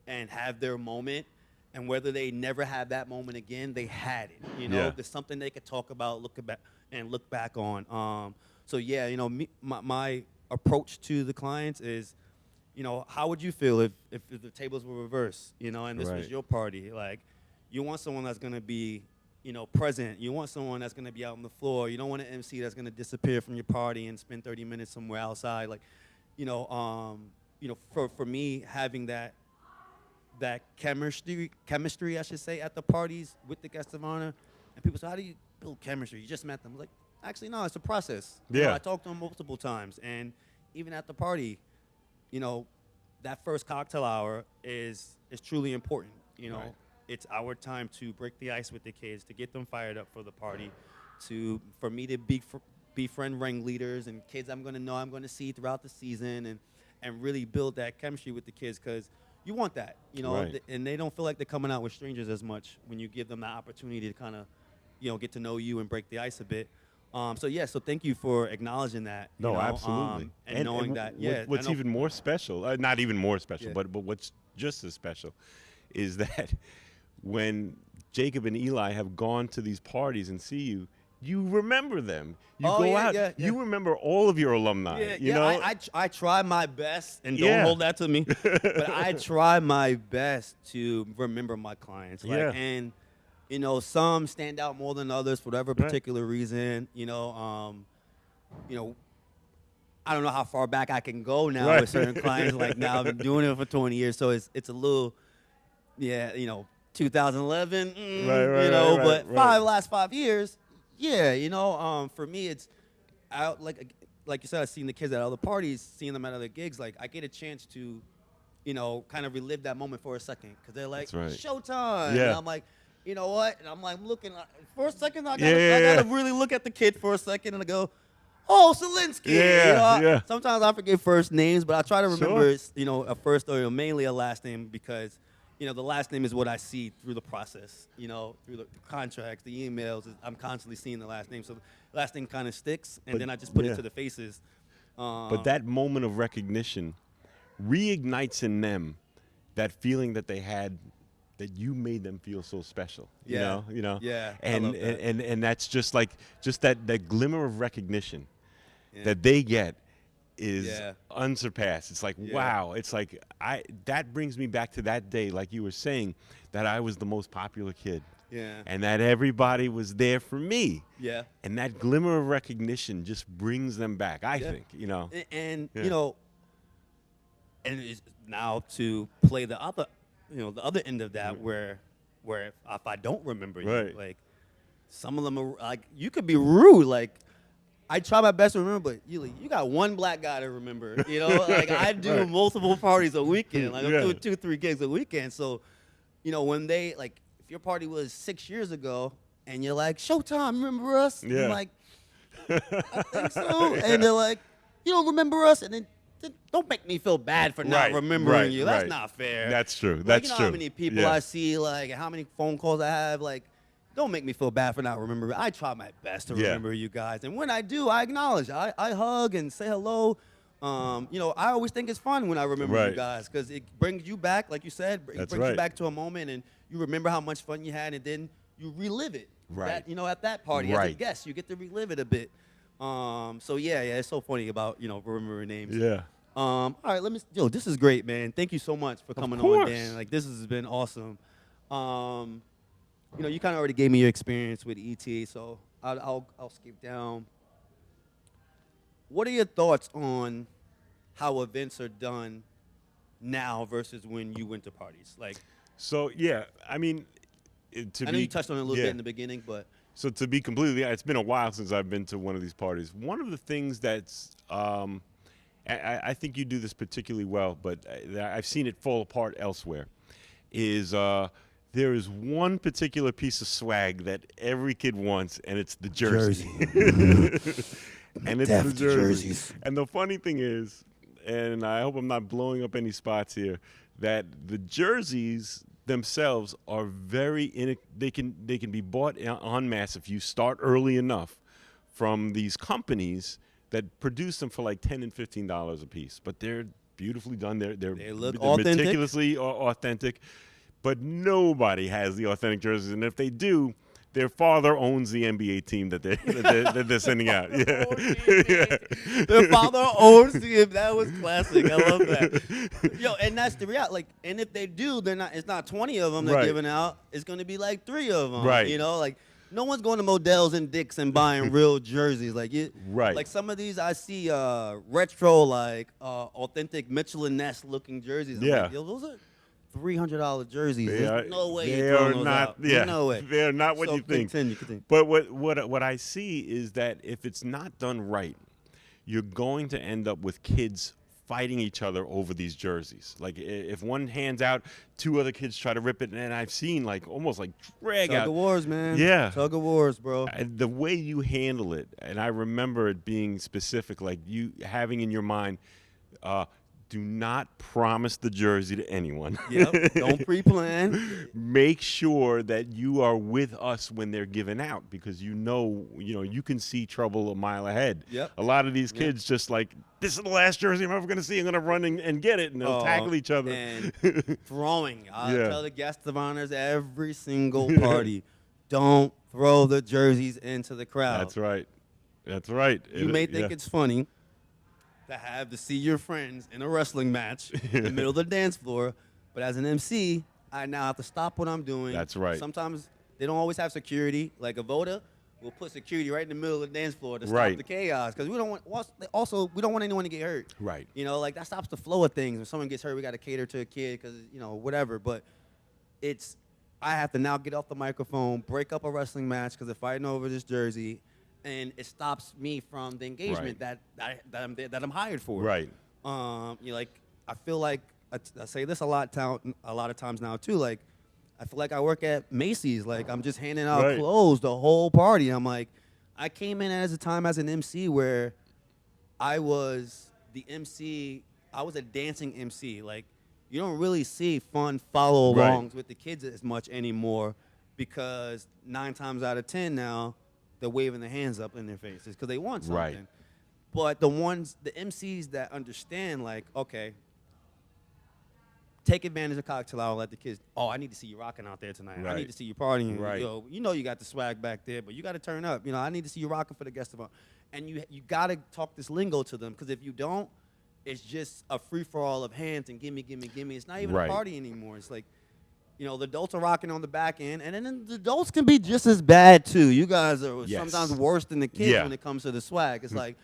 A: and have their moment. And whether they never have that moment again, they had it.
B: Yeah.
A: There's something they could talk about, look back on. So yeah, my approach to the clients is, how would you feel if the tables were reversed, and this was
B: Right.
A: your party? Like, you want someone that's gonna be, present. You want someone that's gonna be out on the floor. You don't want an MC that's gonna disappear from your party and spend 30 minutes somewhere outside. Like, for me, having that chemistry, I should say, at the parties with the guest of honor, and people say, build chemistry. You just met them. Like, actually, no, it's a process. You
B: Yeah.
A: know, I talked to them multiple times, and even at the party, you know, that first cocktail hour is truly important. You know,
B: Right.
A: it's our time to break the ice with the kids, to get them fired up for the party, for me to befriend ringleaders and kids I'm going to see throughout the season, and really build that chemistry with the kids, because you want that, you know,
B: Right.
A: and they don't feel like they're coming out with strangers as much when you give them that opportunity to kind of, you know, get to know you and break the ice a bit. So thank you for acknowledging that. You
B: No,
A: know,
B: absolutely.
A: and knowing that, yeah.
B: What's
A: I know-
B: even more special, not even more special,
A: Yeah.
B: but what's just as special is that when Jacob and Eli have gone to these parties and see you, you remember them. You
A: Oh,
B: go
A: yeah,
B: out.
A: yeah, yeah.
B: You remember all of your alumni.
A: Yeah,
B: you know?
A: I try my best, and don't
B: Yeah.
A: hold that to me, but I try my best to remember my clients. Like,
B: Yeah.
A: And, you know, some stand out more than others for whatever
B: Right.
A: particular reason. You know, I don't know how far back I can go now
B: Right.
A: with certain clients. Like, now I've been doing it for 20 years, so it's a little, yeah, you know, 2011,
B: Right,
A: you
B: right,
A: know,
B: right,
A: but
B: right.
A: last 5 years, yeah, you know, for me, it's out like you said, I've seen the kids at other parties, seeing them at other gigs. Like, I get a chance to, you know, kind of relive that moment for a second, because they're like,
B: That's right.
A: showtime.
B: Yeah.
A: And I'm like, you know what? And I'm like, looking for a second. I
B: Yeah.
A: gotta really look at the kid for a second, and I go, oh, Solinsky.
B: Yeah,
A: You know,
B: yeah.
A: Sometimes I forget first names, but I try to remember,
B: Sure.
A: you know, a first or mainly a last name, because, you know, the last name is what I see through the process, you know, through the contracts, the emails. I'm constantly seeing the last name. So the last name kind of sticks, and
B: But-
A: then I just put
B: yeah.
A: it to the faces.
B: But that moment of recognition reignites in them that feeling that they had, that you made them feel so special.
A: Yeah.
B: You know.
A: Yeah, I
B: And
A: love that.
B: and that's just that glimmer of recognition
A: Yeah.
B: that they get is
A: Yeah.
B: unsurpassed. It's like,
A: Yeah.
B: wow. It's like that brings me back to that day, like you were saying, that I was the most popular kid.
A: Yeah.
B: And that everybody was there for me.
A: Yeah.
B: And that glimmer of recognition just brings them back, I
A: Yeah.
B: think, you know.
A: And
B: Yeah.
A: you know, and it's now to play the other, you know, the other end of that, where if I don't remember you,
B: Right.
A: like, some of them are like, you could be rude. Like, I try my best to remember, but you got one black guy to remember. You know, like, I do
B: Right.
A: multiple parties a weekend. Like, I'm
B: Yeah.
A: doing 2-3 gigs a weekend. So, you know, when they, like, if your party was 6 years ago and you're like, Showtime, remember us? And
B: Yeah.
A: I'm like, I think so. And they're like, you don't remember us? And then don't make me feel bad for not
B: Right,
A: remembering
B: right,
A: you. That's
B: right.
A: not fair.
B: That's true.
A: Like,
B: That's
A: you know
B: true.
A: how many people
B: Yeah.
A: I see, like, how many phone calls I have, like, don't make me feel bad for not remembering. I try my best to
B: Yeah.
A: remember you guys. And when I do, I acknowledge. I hug and say hello. You know, I always think it's fun when I remember
B: Right.
A: you guys, because it brings you back, like you said, it
B: That's
A: brings you
B: right.
A: back to a moment, and you remember how much fun you had, and then you relive it.
B: Right.
A: That, you know, at that party as a
B: Right.
A: guest, you get to relive it a bit. So yeah, it's so funny about, you know, remembering names.
B: Yeah.
A: All right, this is great, man. Thank you so much for coming on,
B: course.
A: Dan. Like, this has been awesome. You know, you kind of already gave me your experience with ET, so I'll skip down. What are your thoughts on how events are done now versus when you went to parties? Like,
B: So, yeah, I mean,
A: I know you touched on it a little bit in the beginning, but
B: So to be completely, it's been a while since I've been to one of these parties. One of the things that's, I think you do this particularly well, but I've seen it fall apart elsewhere, is there is one particular piece of swag that every kid wants, and it's the jersey. And it's the jerseys. And the funny thing is, and I hope I'm not blowing up any spots here, that the jerseys themselves are very they can be bought en masse if you start early enough from these companies that produce them for like $10 and $15 a piece, but they're beautifully done.
A: They look
B: they're
A: authentic.
B: meticulously authentic, but nobody has the authentic jerseys, and if they do, their father owns the NBA team that they're sending out. Yeah. Yeah.
A: Their father owns the. That was classic. I love that. Yo, and that's the reality. Like, and if they do, they're not. It's not 20 of them they're
B: Right.
A: giving out. It's going to be like 3 of them.
B: Right.
A: You know, like, no one's going to Modell's and Dick's and buying real jerseys. Like,
B: Right.
A: Like, some of these I see retro, like authentic Mitchell and Ness looking jerseys. I'm
B: Yeah.
A: like, yo, those are $300 jerseys.
B: They
A: There's
B: are,
A: no way
B: they
A: you're throwing
B: are
A: those
B: not.
A: out.
B: Yeah,
A: No way.
B: they are not what
A: So
B: you think.
A: Continue.
B: But what I see is that if it's not done right, you're going to end up with kids fighting each other over these jerseys. Like if one hands out, two other kids try to rip it, and I've seen like almost like drag
A: Tug
B: out.
A: of wars, man.
B: Yeah.
A: Tug of wars, bro.
B: And the way you handle it, and I remember it being specific, like you having in your mind, do not promise the jersey to anyone.
A: Yep. Don't pre-plan.
B: Make sure that you are with us when they're given out, because you can see trouble a mile ahead.
A: Yep.
B: A lot of these kids just like, this is the last jersey I'm ever going to see. I'm going to run and get it, and they'll tackle each other.
A: And throwing. I
B: Yeah.
A: tell the guests of honors every single party, don't throw the jerseys into the crowd.
B: That's right. That's right.
A: You may think it's funny to see your friends in a wrestling match in the middle of the dance floor, but as an MC, I now have to stop what I'm doing.
B: That's right.
A: Sometimes they don't always have security. Like a Voda will put security right in the middle of the dance floor to stop
B: Right.
A: the chaos, because we don't want anyone to get hurt.
B: Right.
A: Like that stops the flow of things. When someone gets hurt, we got to cater to a kid because whatever. But I have to now get off the microphone, break up a wrestling match because they're fighting over this jersey, and it stops me from the engagement
B: Right.
A: that I'm hired for.
B: Right.
A: Like I feel like I say this a lot of times now too. Like I feel like I work at Macy's. Like I'm just handing out
B: Right.
A: clothes the whole party. I'm like, I came in as an MC where I was the MC. I was a dancing MC. Like you don't really see fun follow-alongs
B: Right.
A: with the kids as much anymore, because 9 times out of 10 now they're waving their hands up in their faces because they want something.
B: Right.
A: But the MCs that understand, like, okay, take advantage of cocktail hour, let the kids, I need to see you rocking out there tonight. I
B: Right.
A: need to see you partying.
B: Right.
A: You got the swag back there, but you got to turn up. I need to see you rocking for the guest of honor. And you got to talk this lingo to them, because if you don't, it's just a free-for-all of hands and gimme. It's not even
B: Right.
A: a party anymore. It's like, the adults are rocking on the back end, and then the adults can be just as bad too. You guys are
B: Yes.
A: sometimes worse than the kids
B: Yeah.
A: when it comes to the swag. It's like,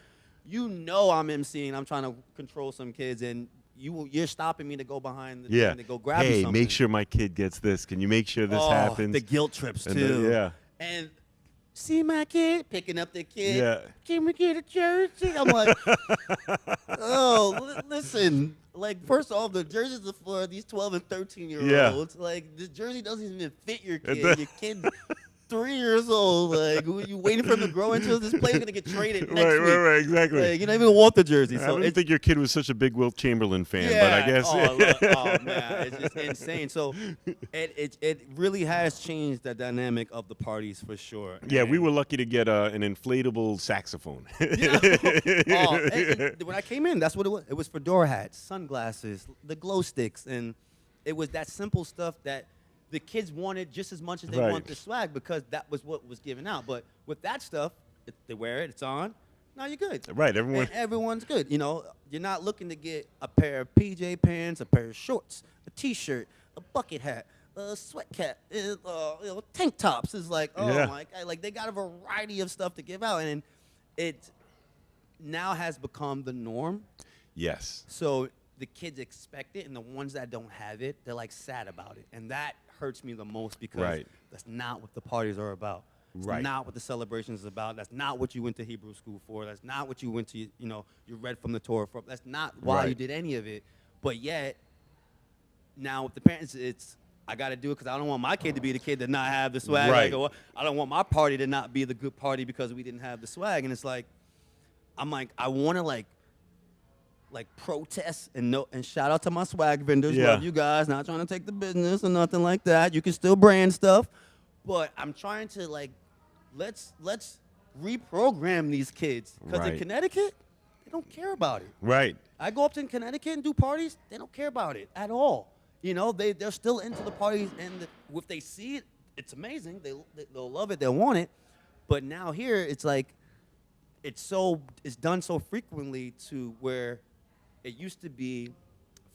A: I'm MCing, I'm trying to control some kids, and you're stopping me to go behind the thing to go grab
B: Hey,
A: something.
B: make sure my kid gets this. Can you make sure this happens?
A: The guilt trips
B: And
A: too.
B: yeah.
A: And see my kid picking up the kid.
B: Yeah.
A: Can we get a jersey? I'm like, listen. Like, first off, the jerseys are for these 12 and 13-year-olds.
B: Yeah.
A: Like, the jersey doesn't even fit your kid. Your kid's 3 years old. Like, you waiting for him to grow into this player's gonna get traded next week.
B: Right, exactly.
A: Like, you don't even want the jersey.
B: I
A: So
B: don't
A: it's
B: think your kid was such a big Wilt Chamberlain fan,
A: yeah,
B: but I guess.
A: oh man, it's just insane. So it really has changed the dynamic of the parties for sure.
B: Yeah, we
A: And-
B: were lucky to get an inflatable saxophone.
A: and when I came in, that's what it was. It was fedora hats, sunglasses, the glow sticks, and it was that simple stuff that the kids wanted just as much as they
B: Right.
A: want the swag, because that was what was given out. But with that stuff, they wear it, it's on. Now you're good.
B: Right, everyone.
A: And everyone's good. You're not looking to get a pair of PJ pants, a pair of shorts, a T-shirt, a bucket hat, a sweat cap, tank tops. It's like,
B: Yeah.
A: my God, like they got a variety of stuff to give out, and it now has become the norm.
B: Yes.
A: So the kids expect it, and the ones that don't have it, they're like sad about it, and that hurts me the most, because
B: Right.
A: that's not what the parties are about. It's
B: Right.
A: not what the celebrations is about. That's not what you went to Hebrew school for. That's not what you went to, you read from the Torah for. That's not why you
B: Right.
A: did any of it. But yet, now with the parents, it's, I got to do it because I don't want my kid to be the kid that not have the swag.
B: Right.
A: Like, or I don't want my party to not be the good party because we didn't have the swag. And it's like, I'm like, I want to like protest and shout out to my swag vendors.
B: Yeah.
A: Love you guys. Not trying to take the business or nothing like that. You can still brand stuff, but I'm trying to let's reprogram these kids, because in
B: Right.
A: Connecticut they don't care about it.
B: Right.
A: I go up to Connecticut and do parties. They don't care about it at all. They're still into the parties, and if they see it, it's amazing. They'll love it. They'll want it. But now here, it's like it's done so frequently to where it used to be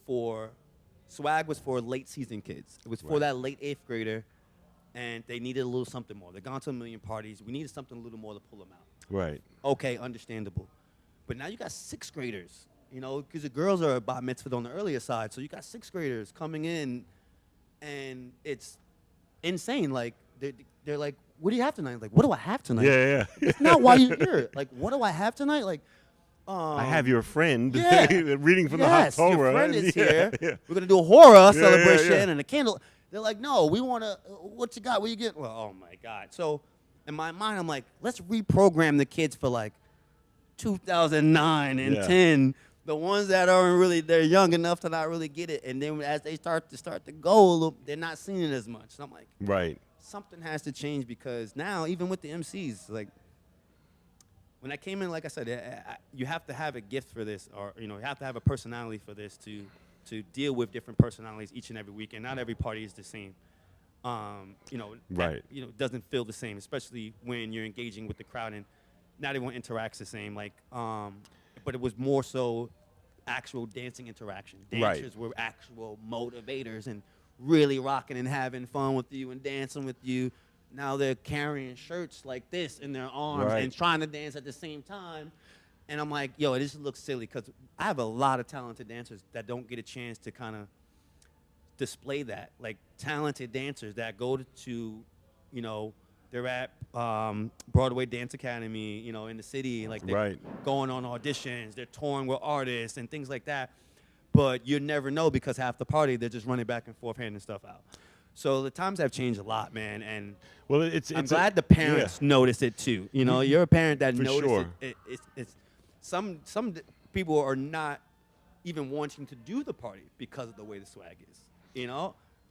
A: swag was for late season kids. It was for
B: Right.
A: that late 8th grader, and they needed a little something more. They've gone to a million parties. We needed something a little more to pull them out.
B: Right.
A: Okay, understandable. But now you got 6th graders, because the girls are bar mitzvah on the earlier side. So you got 6th graders coming in and it's insane. Like they're like, what do you have tonight? I'm like, what do I have tonight?
B: Yeah.
A: It's not why you're here. Like, what do I have tonight? Like,
B: I have your friend
A: yeah.
B: reading from
A: yes,
B: the Haftorah.
A: your friend is
B: Yeah,
A: here.
B: yeah.
A: We're gonna do a horror
B: Yeah,
A: celebration
B: yeah.
A: and a candle. They're like, no, we want to. What you got? What you get? Well, oh my God. So in my mind, I'm like, let's reprogram the kids for like 2009 and
B: Yeah.
A: 10. The ones that aren't really, they're young enough to not really get it, and then as they start to go a little, they're not seeing it as much. So I'm like,
B: Right.
A: something has to change because now, even with the MCs, like when I came in, like I said, you have to have a gift for this, or you have to have a personality for this to deal with different personalities each and every week, and not every party is the same.
B: Right.
A: Doesn't feel the same, especially when you're engaging with the crowd, and not everyone interacts the same. Like, but it was more so actual dancing interaction.
B: Right.
A: Dancers were actual motivators and really rocking and having fun with you and dancing with you. Now they're carrying shirts like this in their arms
B: Right.
A: and trying to dance at the same time. And I'm like, yo, it just looks silly because I have a lot of talented dancers that don't get a chance to kind of display that. Like talented dancers that go to they're at Broadway Dance Academy, in the city. Like they're
B: Right.
A: going on auditions. They're touring with artists and things like that. But you never know because half the party, they're just running back and forth handing stuff out. So the times have changed a lot, man. And
B: Well,
A: I'm glad the parents notice it too. You're a parent that
B: For
A: notices
B: sure.
A: it. It's some people are not even wanting to do the party because of the way the swag is.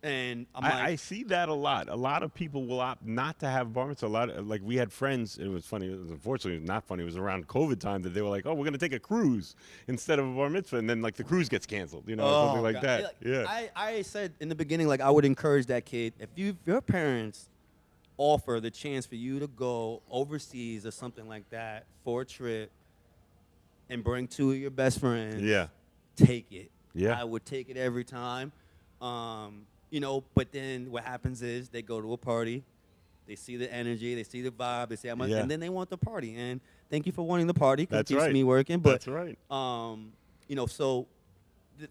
A: And
B: I see that a lot. A lot of people will opt not to have bar mitzvah. A lot of, like we had friends. It was funny. Unfortunately, it was not funny. It was around COVID time that they were like, "Oh, we're gonna take a cruise instead of a bar mitzvah," and then like the cruise gets canceled. Something like
A: God.
B: that. Yeah.
A: I said in the beginning, like I would encourage that kid if your parents offer the chance for you to go overseas or something like that for a trip and bring two of your best friends.
B: Yeah.
A: Take it.
B: Yeah.
A: I would take it every time. But then what happens is they go to a party, they see the energy, they see the vibe, they see how much,
B: Yeah.
A: and then they want the party. And thank you for wanting the party. 'Cause
B: That's
A: it keeps
B: right.
A: me working. But
B: That's right.
A: so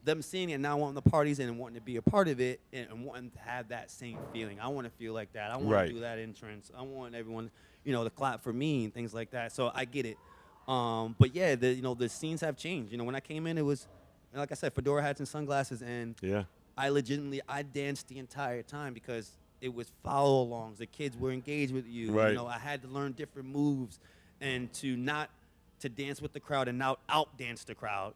A: them seeing it now, wanting the parties and wanting to be a part of it and wanting to have that same feeling. I want to feel like that. I want
B: Right.
A: to do that entrance. I want everyone, to clap for me and things like that. So I get it. But yeah, the scenes have changed. When I came in, it was, like I said, fedora hats and sunglasses, and
B: Yeah.
A: I danced the entire time because it was follow-alongs. The kids were engaged with you.
B: Right.
A: I had to learn different moves and to dance with the crowd and now out-dance the crowd.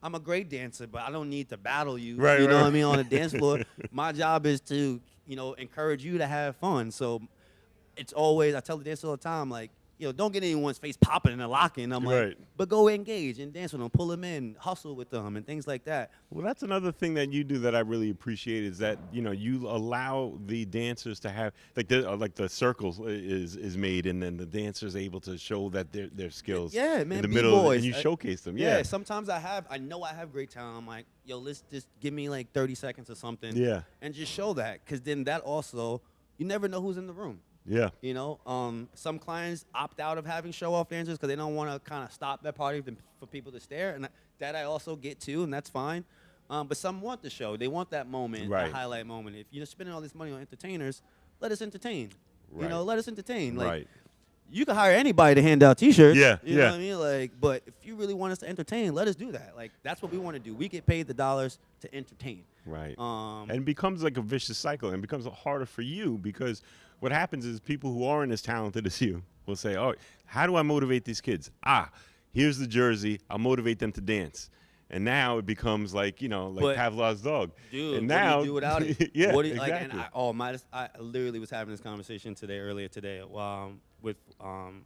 A: I'm a great dancer, but I don't need to battle you.
B: Right,
A: you know
B: right.
A: what I mean, on the dance floor. My job is to, encourage you to have fun. So it's always, I tell the dancers all the time, like, don't get anyone's face popping and locking. I'm
B: Right.
A: like, but go engage and dance with them, pull them in, hustle with them, and things like that.
B: Well, that's another thing that you do that I really appreciate is that you allow the dancers to have like the circles is made, and then the dancers able to show that their skills.
A: Yeah, man,
B: in the middle,
A: B-boys.
B: and you showcase them.
A: Yeah,
B: Yeah,
A: sometimes I know I have great talent. I'm like, yo, let's just give me like 30 seconds or something.
B: Yeah.
A: And just show that, because then that also, you never know who's in the room.
B: yeah,
A: Some clients opt out of having show-off dancers because they don't want to kind of stop that party for people to stare, and that I also get too, and that's fine. But some want the show; they want that moment,
B: Right.
A: that highlight moment. If you're spending all this money on entertainers, let us entertain.
B: Right.
A: Let us entertain. Like,
B: right.
A: you can hire anybody to hand out T-shirts.
B: Yeah,
A: you know
B: yeah.
A: what I mean. Like, but if you really want us to entertain, let us do that. Like, that's what we want to do. We get paid the dollars to entertain.
B: Right.
A: Um,
B: And it becomes like a vicious cycle, and it becomes harder for you because what happens is people who aren't as talented as you will say, "Oh, how do I motivate these kids? Here's the jersey. I'll motivate them to dance." And now it becomes like
A: But,
B: Pavlov's dog.
A: Dude,
B: and
A: what
B: now
A: do you do without it?
B: yeah,
A: What do you,
B: exactly.
A: I literally was having this conversation earlier today, with one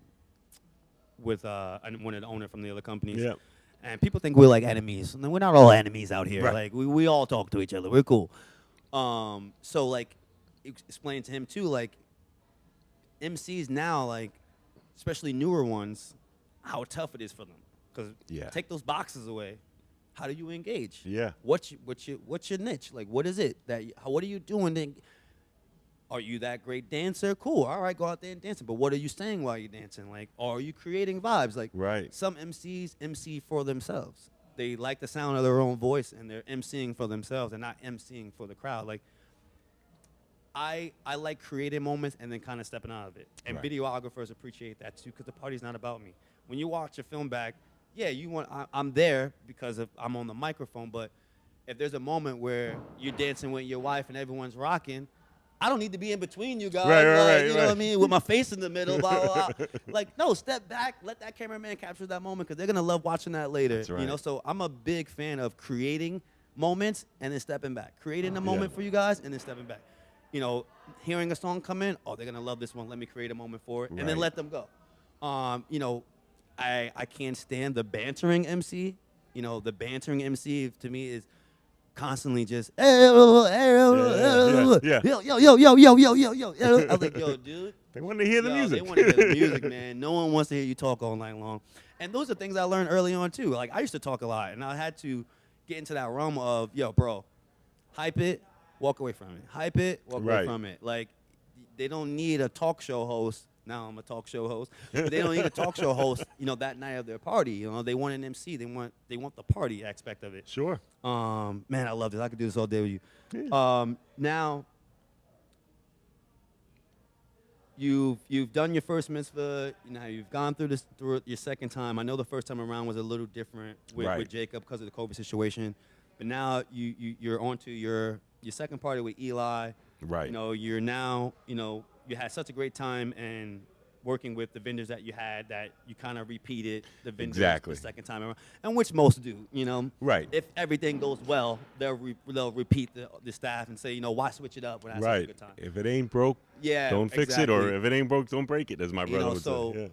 A: of the owner from the other companies.
B: Yeah.
A: And people think we're like enemies. And we're not all enemies out here.
B: Right.
A: Like we all talk to each other. We're cool. So like explain to him too, like MCs now, like especially newer ones, how tough it is for them. Because
B: Yeah.
A: take those boxes away. How do you engage?
B: Yeah.
A: What's your niche? Like, what is it what are you doing? Then, are you that great dancer? Cool. All right, go out there and dance. But what are you saying while you're dancing? Like, are you creating vibes? Like,
B: Right.
A: some MCs MC for themselves. They like the sound of their own voice, and they're MCing for themselves and not MCing for the crowd. Like, I like creating moments and then kind of stepping out of it. And
B: Right.
A: videographers appreciate that too, because the party's not about me. When you watch a film back, yeah, I'm there because I'm on the microphone. But if there's a moment where you're dancing with your wife and everyone's rocking, I don't need to be in between you guys.
B: Right,
A: You know what I
B: right.
A: mean? With my face in the middle, blah, blah, blah. Like, no, step back. Let that cameraman capture that moment because they're going to love watching that later.
B: That's right.
A: You know, so I'm a big fan of creating moments and then stepping back. Creating a moment for you guys and then stepping back. You know, hearing a song come in, oh, they're going to love this one. Let me create a moment for it. And then
B: Right.
A: let them go. You know, I can't stand the bantering MC. You know, the bantering MC to me is constantly just, hey, yo,
B: yeah.
A: yo. I was like, yo, dude.
B: They want to hear the music.
A: They want to hear the music, man. No one wants to hear you talk all night long. And those are things I learned early on, too. Like, I used to talk a lot, and I had to get into that realm of, yo, bro, hype it, walk away from it. Hype it, walk away
B: Right.
A: from it. Like, they don't need a talk show host. Now I'm a talk show host. But they don't need a talk show host, you know, that night of their party. You know, they want an MC. They want the party aspect of it.
B: Sure.
A: Man, I love this. I could do this all day with you.
B: Yeah.
A: Now, you've done your first mitzvah. You know, you've gone through this through your second time. I know the first time around was a little different with
B: Right.
A: Jacob because of the COVID situation, but now you're on to your second party with Eli.
B: Right.
A: You know, you're now, you know, you had such a great time and working with the vendors that you had that you kind of repeated the vendors
B: Exactly.
A: the second time around, and which most do, you know.
B: Right.
A: If everything goes well, they'll repeat the staff and say, you know, why switch it up when I had such a
B: Right.
A: good time?
B: If it ain't broke,
A: Yeah,
B: don't fix it, or
A: exactly.
B: if it ain't broke, don't break it, as my
A: You
B: brother
A: know,
B: would
A: so
B: say. Yeah.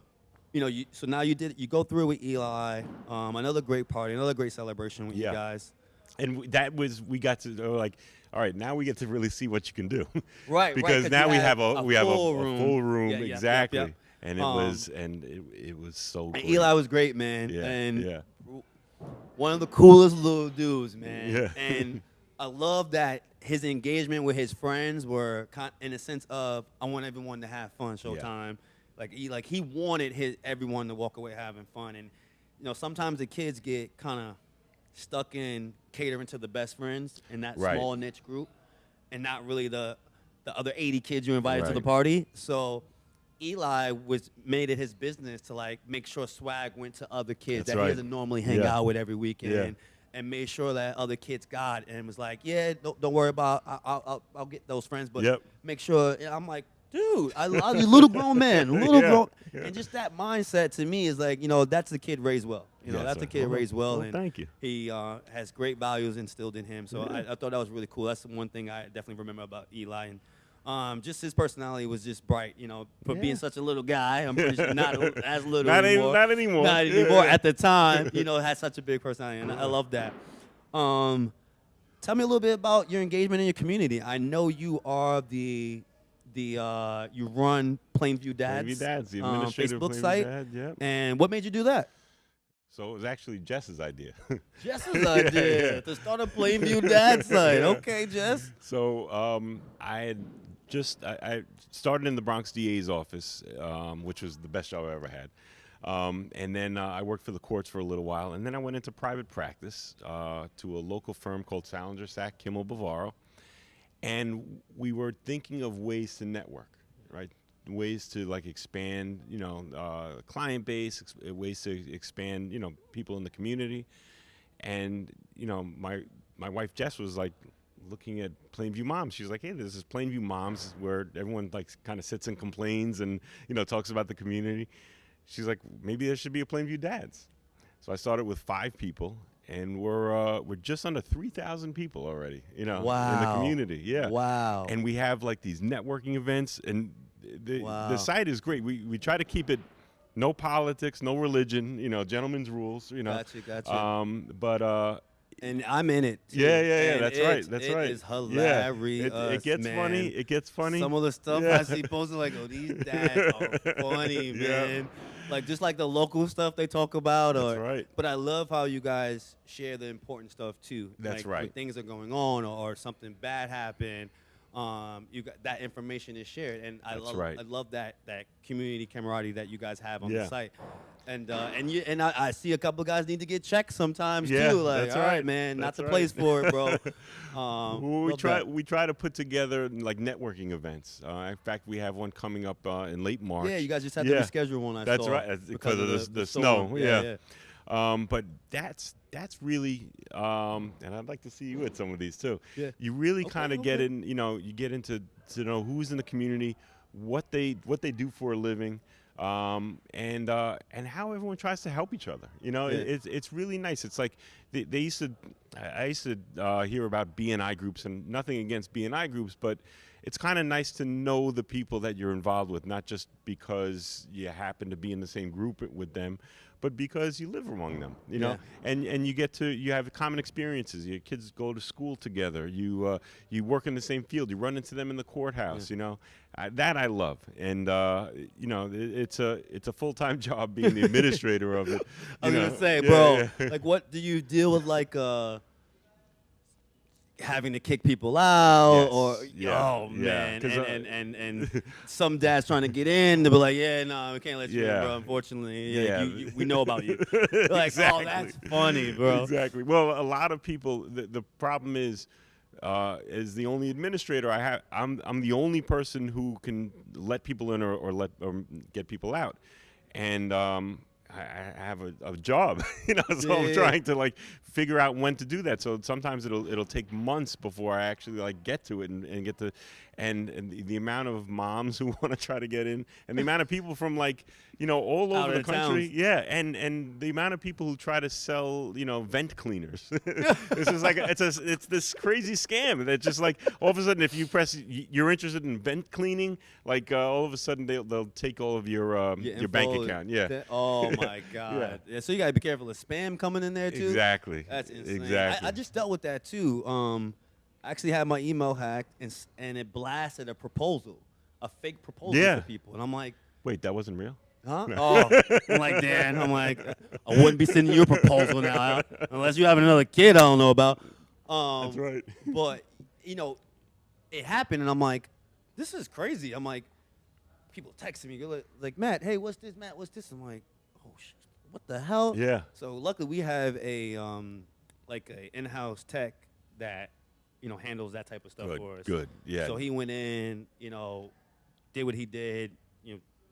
A: you know, so now you go through with Eli, another great party, another great celebration with you
B: Yeah.
A: guys.
B: And we got to like, all right, now we get to really see what you can do.
A: Right,
B: because
A: right, 'cause
B: now
A: you
B: we
A: had
B: have
A: a
B: a
A: full
B: full
A: room.
B: room,
A: Yeah, yeah,
B: exactly.
A: yep.
B: And it was so
A: And
B: great.
A: Eli was great, man.
B: Yeah,
A: And
B: yeah.
A: one of the coolest little dudes, man.
B: Yeah.
A: And I love that his engagement with his friends were in a sense of, I want everyone to have fun, showtime. Like he wanted everyone to walk away having fun. And you know, sometimes the kids get kind of stuck in catering to the best friends in that
B: Right.
A: small niche group, and not really the other 80 kids you invited to the
B: Right.
A: party. So Eli made it his business to like make sure swag went to other kids
B: That's
A: that
B: right.
A: he doesn't normally hang
B: Yeah.
A: out with every weekend.
B: Yeah.
A: And made sure that other kids got, and was like, yeah, don't worry about, I'll get those friends, but
B: Yep.
A: make sure. And I'm like, dude, I love you, little grown man, little
B: Yeah,
A: grown,
B: yeah.
A: and just that mindset to me is like, you know, that's the kid raised well. You know,
B: Yes,
A: that's
B: sir.
A: the kid raised well,
B: Well,
A: and
B: thank you.
A: he has great values instilled in him. So
B: Yeah.
A: I thought that was really cool. That's the one thing I definitely remember about Eli, and just his personality was just bright. You know, for being
B: Yeah.
A: such a little guy, I'm pretty sure not as little
B: Not
A: anymore.
B: anymore.
A: Not
B: Yeah,
A: anymore.
B: yeah.
A: At the time, you know, had such a big personality, and I love that. Tell me a little bit about your engagement in your community. I know you are you run Plainview Dads,
B: Plainview Dads, the administrative
A: Facebook
B: Plainview
A: site.
B: Dad, yep.
A: And what made you do that?
B: So it was actually Jess's idea.
A: Jess's idea to start a Plainview Dad site.
B: Yeah.
A: Okay, Jess.
B: So I started in the Bronx DA's office, which was the best job I ever had. And then I worked for the courts for a little while, and then I went into private practice to a local firm called Salinger, Sack, Kimmel, Bavaro. And we were thinking of ways to network, right? Ways to like expand, you know, client base, ways to expand, you know, people in the community. And, you know, my wife Jess was like looking at Plainview Moms. She was like, hey, this is Plainview Moms, where everyone like kind of sits and complains and, you know, talks about the community. She's like, maybe there should be a Plainview Dads. So I started with 5 people, and we're just under 3,000 people already, you know, in the
A: Wow.
B: community. Yeah.
A: Wow.
B: And we have like these networking events, and the
A: Wow.
B: the site is great. We try to keep it no politics, no religion, you know, gentlemen's rules, you know.
A: Gotcha.
B: But
A: And I'm in it. Too.
B: yeah,
A: And
B: that's right. That's
A: it
B: right.
A: is
B: Yeah.
A: hilarious.
B: It gets
A: man.
B: funny. It gets funny.
A: Some of the stuff
B: Yeah.
A: I see posted, like, oh, these dads are funny,
B: Yeah.
A: man. Like, just like the local stuff they talk about.
B: That's right.
A: But I love how you guys share the important stuff, too.
B: That's
A: like,
B: right.
A: When things are going on or something bad happened you got that information is shared, and I
B: Right.
A: love that community camaraderie that you guys have on
B: Yeah.
A: the site. And I see a couple guys need to get checked sometimes
B: Yeah,
A: too. Like,
B: that's
A: all right,
B: right.
A: man, not
B: That's
A: the
B: right.
A: place for it, bro.
B: Well,
A: Love that.
B: we try to put together like networking events. In fact, we have one coming up in late March.
A: Yeah, you guys just had to
B: Yeah.
A: reschedule one. I
B: That's
A: saw
B: right, that's because of the
A: storm.
B: snow. Yeah. But that's really, and I'd like to see you at some of these too.
A: Yeah.
B: You really
A: Okay,
B: kind of get
A: okay.
B: in, you get into to know who's in the community, what they do for a living, and how everyone tries to help each other.
A: Yeah.
B: It's really nice. It's like they used to. I used to hear about BNI groups, and nothing against BNI groups, but it's kind of nice to know the people that you're involved with, not just because you happen to be in the same group with them, but because you live among them, and you have common experiences. Your kids go to school together. You work in the same field. You run into them in the courthouse. That I love, and it's a full-time job being the administrator of it.
A: I was
B: you
A: gonna
B: know.
A: say,
B: Yeah,
A: bro,
B: yeah.
A: like, what do you deal with, like, having to kick people out,
B: Yes,
A: or
B: yeah,
A: oh
B: yeah,
A: man,
B: 'cause,
A: and some dads trying to get in, they'll be like, yeah, no, we can't let you in,
B: Yeah.
A: bro. Unfortunately,
B: Yeah.
A: we know about you. Like,
B: Exactly.
A: oh, that's funny, bro.
B: Exactly. Well, a lot of people. The problem is as the only administrator I have, I'm the only person who can let people in or get people out, and I have a job, so I'm
A: Yeah.
B: trying to like figure out when to do that. So sometimes it'll take months before I actually like get to it and get to, and the amount of moms who want to try to get in, and the amount of people from like all
A: Out
B: over
A: of
B: the
A: the
B: country,
A: towns.
B: yeah, and the amount of people who try to sell vent cleaners. This is like it's this crazy scam that just like all of a sudden if you press you're interested in vent cleaning, like all of a sudden they'll take all of your bank
A: info,
B: account. Yeah.
A: Oh my God. Yeah. So you gotta be careful of spam coming in there too.
B: Exactly.
A: That's insane.
B: Exactly.
A: I just dealt with that too. I actually had my email hacked, and it blasted a proposal, a fake proposal
B: Yeah.
A: to people, and I'm like,
B: Wait, that wasn't real?
A: huh? Oh, I'm like, Dan. I'm like, I wouldn't be sending you a proposal now unless you have another kid I don't know about.
B: That's right.
A: But it happened, and I'm like, this is crazy. I'm like, people texting me, like, Matt, hey, what's this? Matt, what's this? I'm like, oh shit, what the hell?
B: Yeah.
A: So luckily we have a like a in-house tech that handles that type of stuff
B: Good.
A: for us.
B: Good. Yeah.
A: So he went in, did what he did,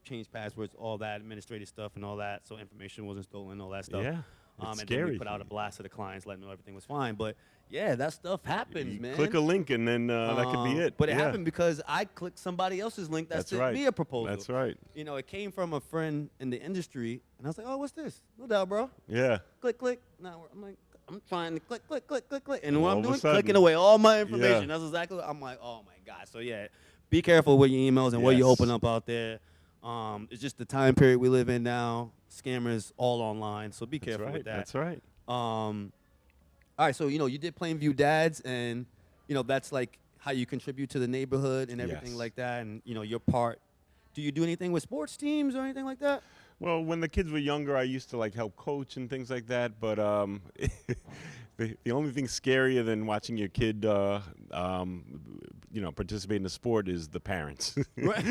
A: changed passwords, all that administrative stuff and all that, so information wasn't stolen, all that stuff.
B: Yeah. It's
A: and then
B: scary.
A: we put out a blast to the clients, letting them know everything was fine. But yeah, that stuff happens,
B: You
A: man.
B: click a link and then that could be it.
A: But it
B: Yeah.
A: happened because I clicked somebody else's link that
B: That's
A: sent
B: right.
A: me a proposal.
B: That's right.
A: It came from a friend in the industry, and I was like, oh, what's this? No doubt, bro.
B: Yeah.
A: Click, click. Now I'm like, I'm trying to click, click, click, click, click. And what
B: All
A: I'm
B: of a
A: doing,
B: sudden-
A: clicking away all my information.
B: Yeah.
A: That's exactly what I'm like, oh my God. So yeah, be careful with your emails and what you
B: Yes.
A: open up out there. It's just the time period we live in now. Scammers all online. So be
B: That's
A: careful
B: right.
A: with that.
B: That's right.
A: All right, so you did Plainview Dads, and that's like how you contribute to the neighborhood and everything
B: Yes.
A: like that, and your part. Do you do anything with sports teams or anything like that?
B: Well, when the kids were younger, I used to like help coach and things like that. But the only thing scarier than watching your kid, participate in a sport is the parents.
A: Right.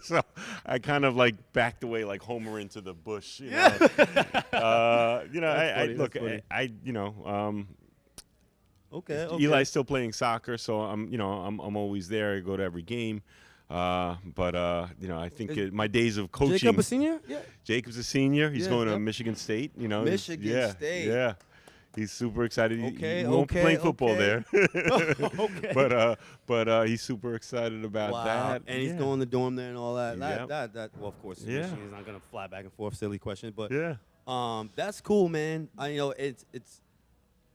B: So I kind of like backed away, like Homer into the bush.
A: Yeah.
B: I
A: funny,
B: look,
A: that's funny.
B: Okay.
A: Okay.
B: Eli's still playing soccer, so I'm always there. I go to every game. I think my days of coaching.
A: Jacob a senior? Yeah.
B: Jacob's a senior. He's
A: Yeah,
B: going to
A: yep.
B: Michigan State.
A: Michigan
B: yeah,
A: State.
B: Yeah. He's super excited.
A: Okay,
B: he won't be
A: okay,
B: playing football
A: okay.
B: there.
A: Okay.
B: But he's super excited about
A: Wow.
B: that.
A: And he's
B: Yeah.
A: going to the dorm there and all that.
B: Yep.
A: Well, of course,
B: Yeah.
A: Michigan's not gonna fly back and forth. Silly question, but
B: Yeah.
A: that's cool, man.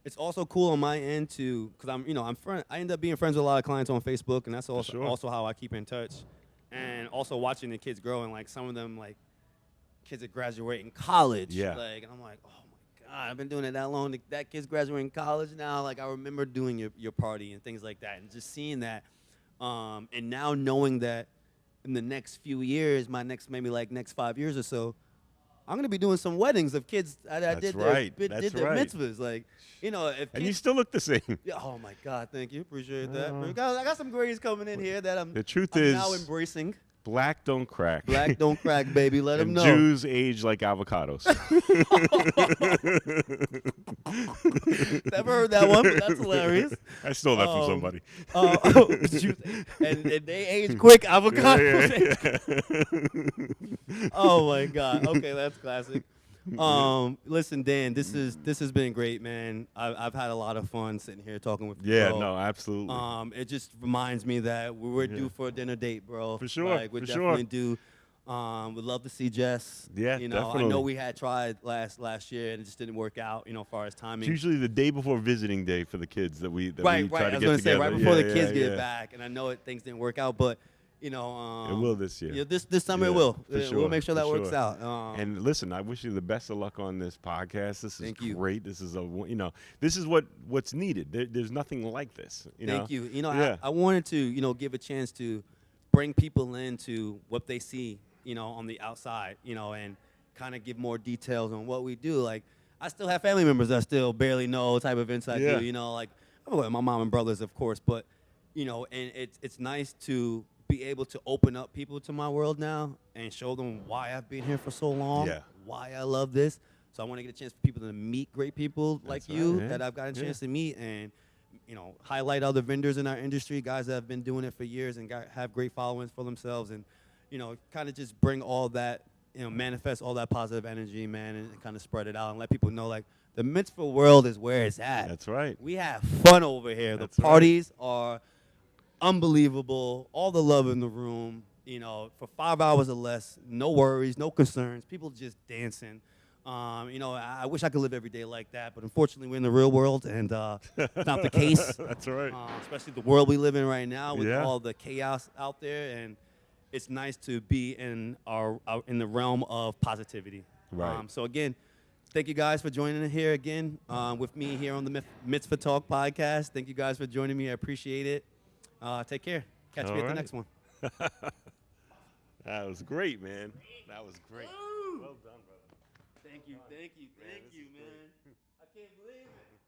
A: It's also cool on my end too, because I end up being friends with a lot of clients on Facebook, and that's also
B: sure.
A: how I keep in touch. And also watching the kids grow, and like some of them, like kids that graduate in college,
B: Yeah.
A: like, and I'm like, oh my God, I've been doing it that long. That kid's graduating college now. Like, I remember doing your party and things like that, and just seeing that, and now knowing that in the next few years, next 5 years or so, I'm gonna be doing some weddings of kids that
B: That's
A: did
B: right.
A: their
B: That's
A: their
B: right.
A: mitzvahs. Like, you know, if
B: And you
A: kids,
B: still look the same.
A: yeah, oh my God, thank you, appreciate that.
B: Oh.
A: I got some grades coming in here that
B: The truth
A: I'm
B: is,
A: now embracing.
B: black don't crack.
A: Black don't crack, baby. Let them
B: And
A: know.
B: Jews age like avocados.
A: Never heard that one, but that's hilarious.
B: I stole that from somebody.
A: And they age quick. Avocados.
B: Yeah.
A: Oh my God. Okay, that's classic. Listen, Dan, this has been great, man. I've had a lot of fun sitting here talking with you.
B: Yeah,
A: bro.
B: no, absolutely.
A: It just reminds me that we're due for a dinner date, bro.
B: For sure,
A: Like, we're
B: for
A: definitely
B: sure.
A: due. Would love to see Jess.
B: Yeah,
A: you know, I
B: definitely.
A: know we had tried last year and it just didn't work out. You know, as far as timing.
B: It's usually the day before visiting day for the kids that we
A: Right.
B: try
A: I
B: to
A: was
B: get
A: gonna say
B: together.
A: right before
B: Yeah,
A: the kids
B: yeah,
A: get
B: yeah.
A: back, and I know things didn't work out, but you know,
B: It will this year.
A: Yeah, this summer it
B: Yeah,
A: will.
B: for
A: We'll
B: sure,
A: make sure
B: for
A: that works
B: sure.
A: out.
B: And listen, I wish you the best of luck on this podcast. This is
A: Thank you.
B: great. This is this is what's needed. There's nothing like this.
A: Thank you. You know,
B: Yeah.
A: I wanted to, give a chance to bring people into what they see, on the outside, and kind of give more details on what we do. Like, I still have family members that still barely know type of insight.
B: Yeah.
A: Like I'm with my mom and brothers, of course, but and it's nice to be able to open up people to my world now and show them why I've been here for so long,
B: Yeah.
A: why I love this. So I want to get a chance for people to meet great people like
B: That's right,
A: you
B: yeah.
A: that I've gotten a
B: Yeah.
A: chance to meet, and highlight other vendors in our industry, guys that have been doing it for years and have great followings for themselves, and kind of just bring all that, manifest all that positive energy, man, and kind of spread it out and let people know, like, the mitzvah world is where it's at.
B: That's right.
A: We have fun over here.
B: That's
A: The
B: right.
A: parties are unbelievable. All the love in the room. For 5 hours or less, no worries, no concerns. People just dancing. I wish I could live every day like that, but unfortunately, we're in the real world, and it's not the case.
B: That's right.
A: Especially the world we live in right now with
B: Yeah.
A: all the chaos out there, and it's nice to be in in the realm of positivity.
B: Right.
A: So again, thank you guys for joining in here again with me here on the Mitzvah Talk podcast. Thank you guys for joining me. I appreciate it. Take care. Catch me
B: All
A: at the
B: right.
A: next one.
B: That was great, man. That was great.
A: Woo!
B: Well done, brother.
A: Thank you, man. I can't believe it.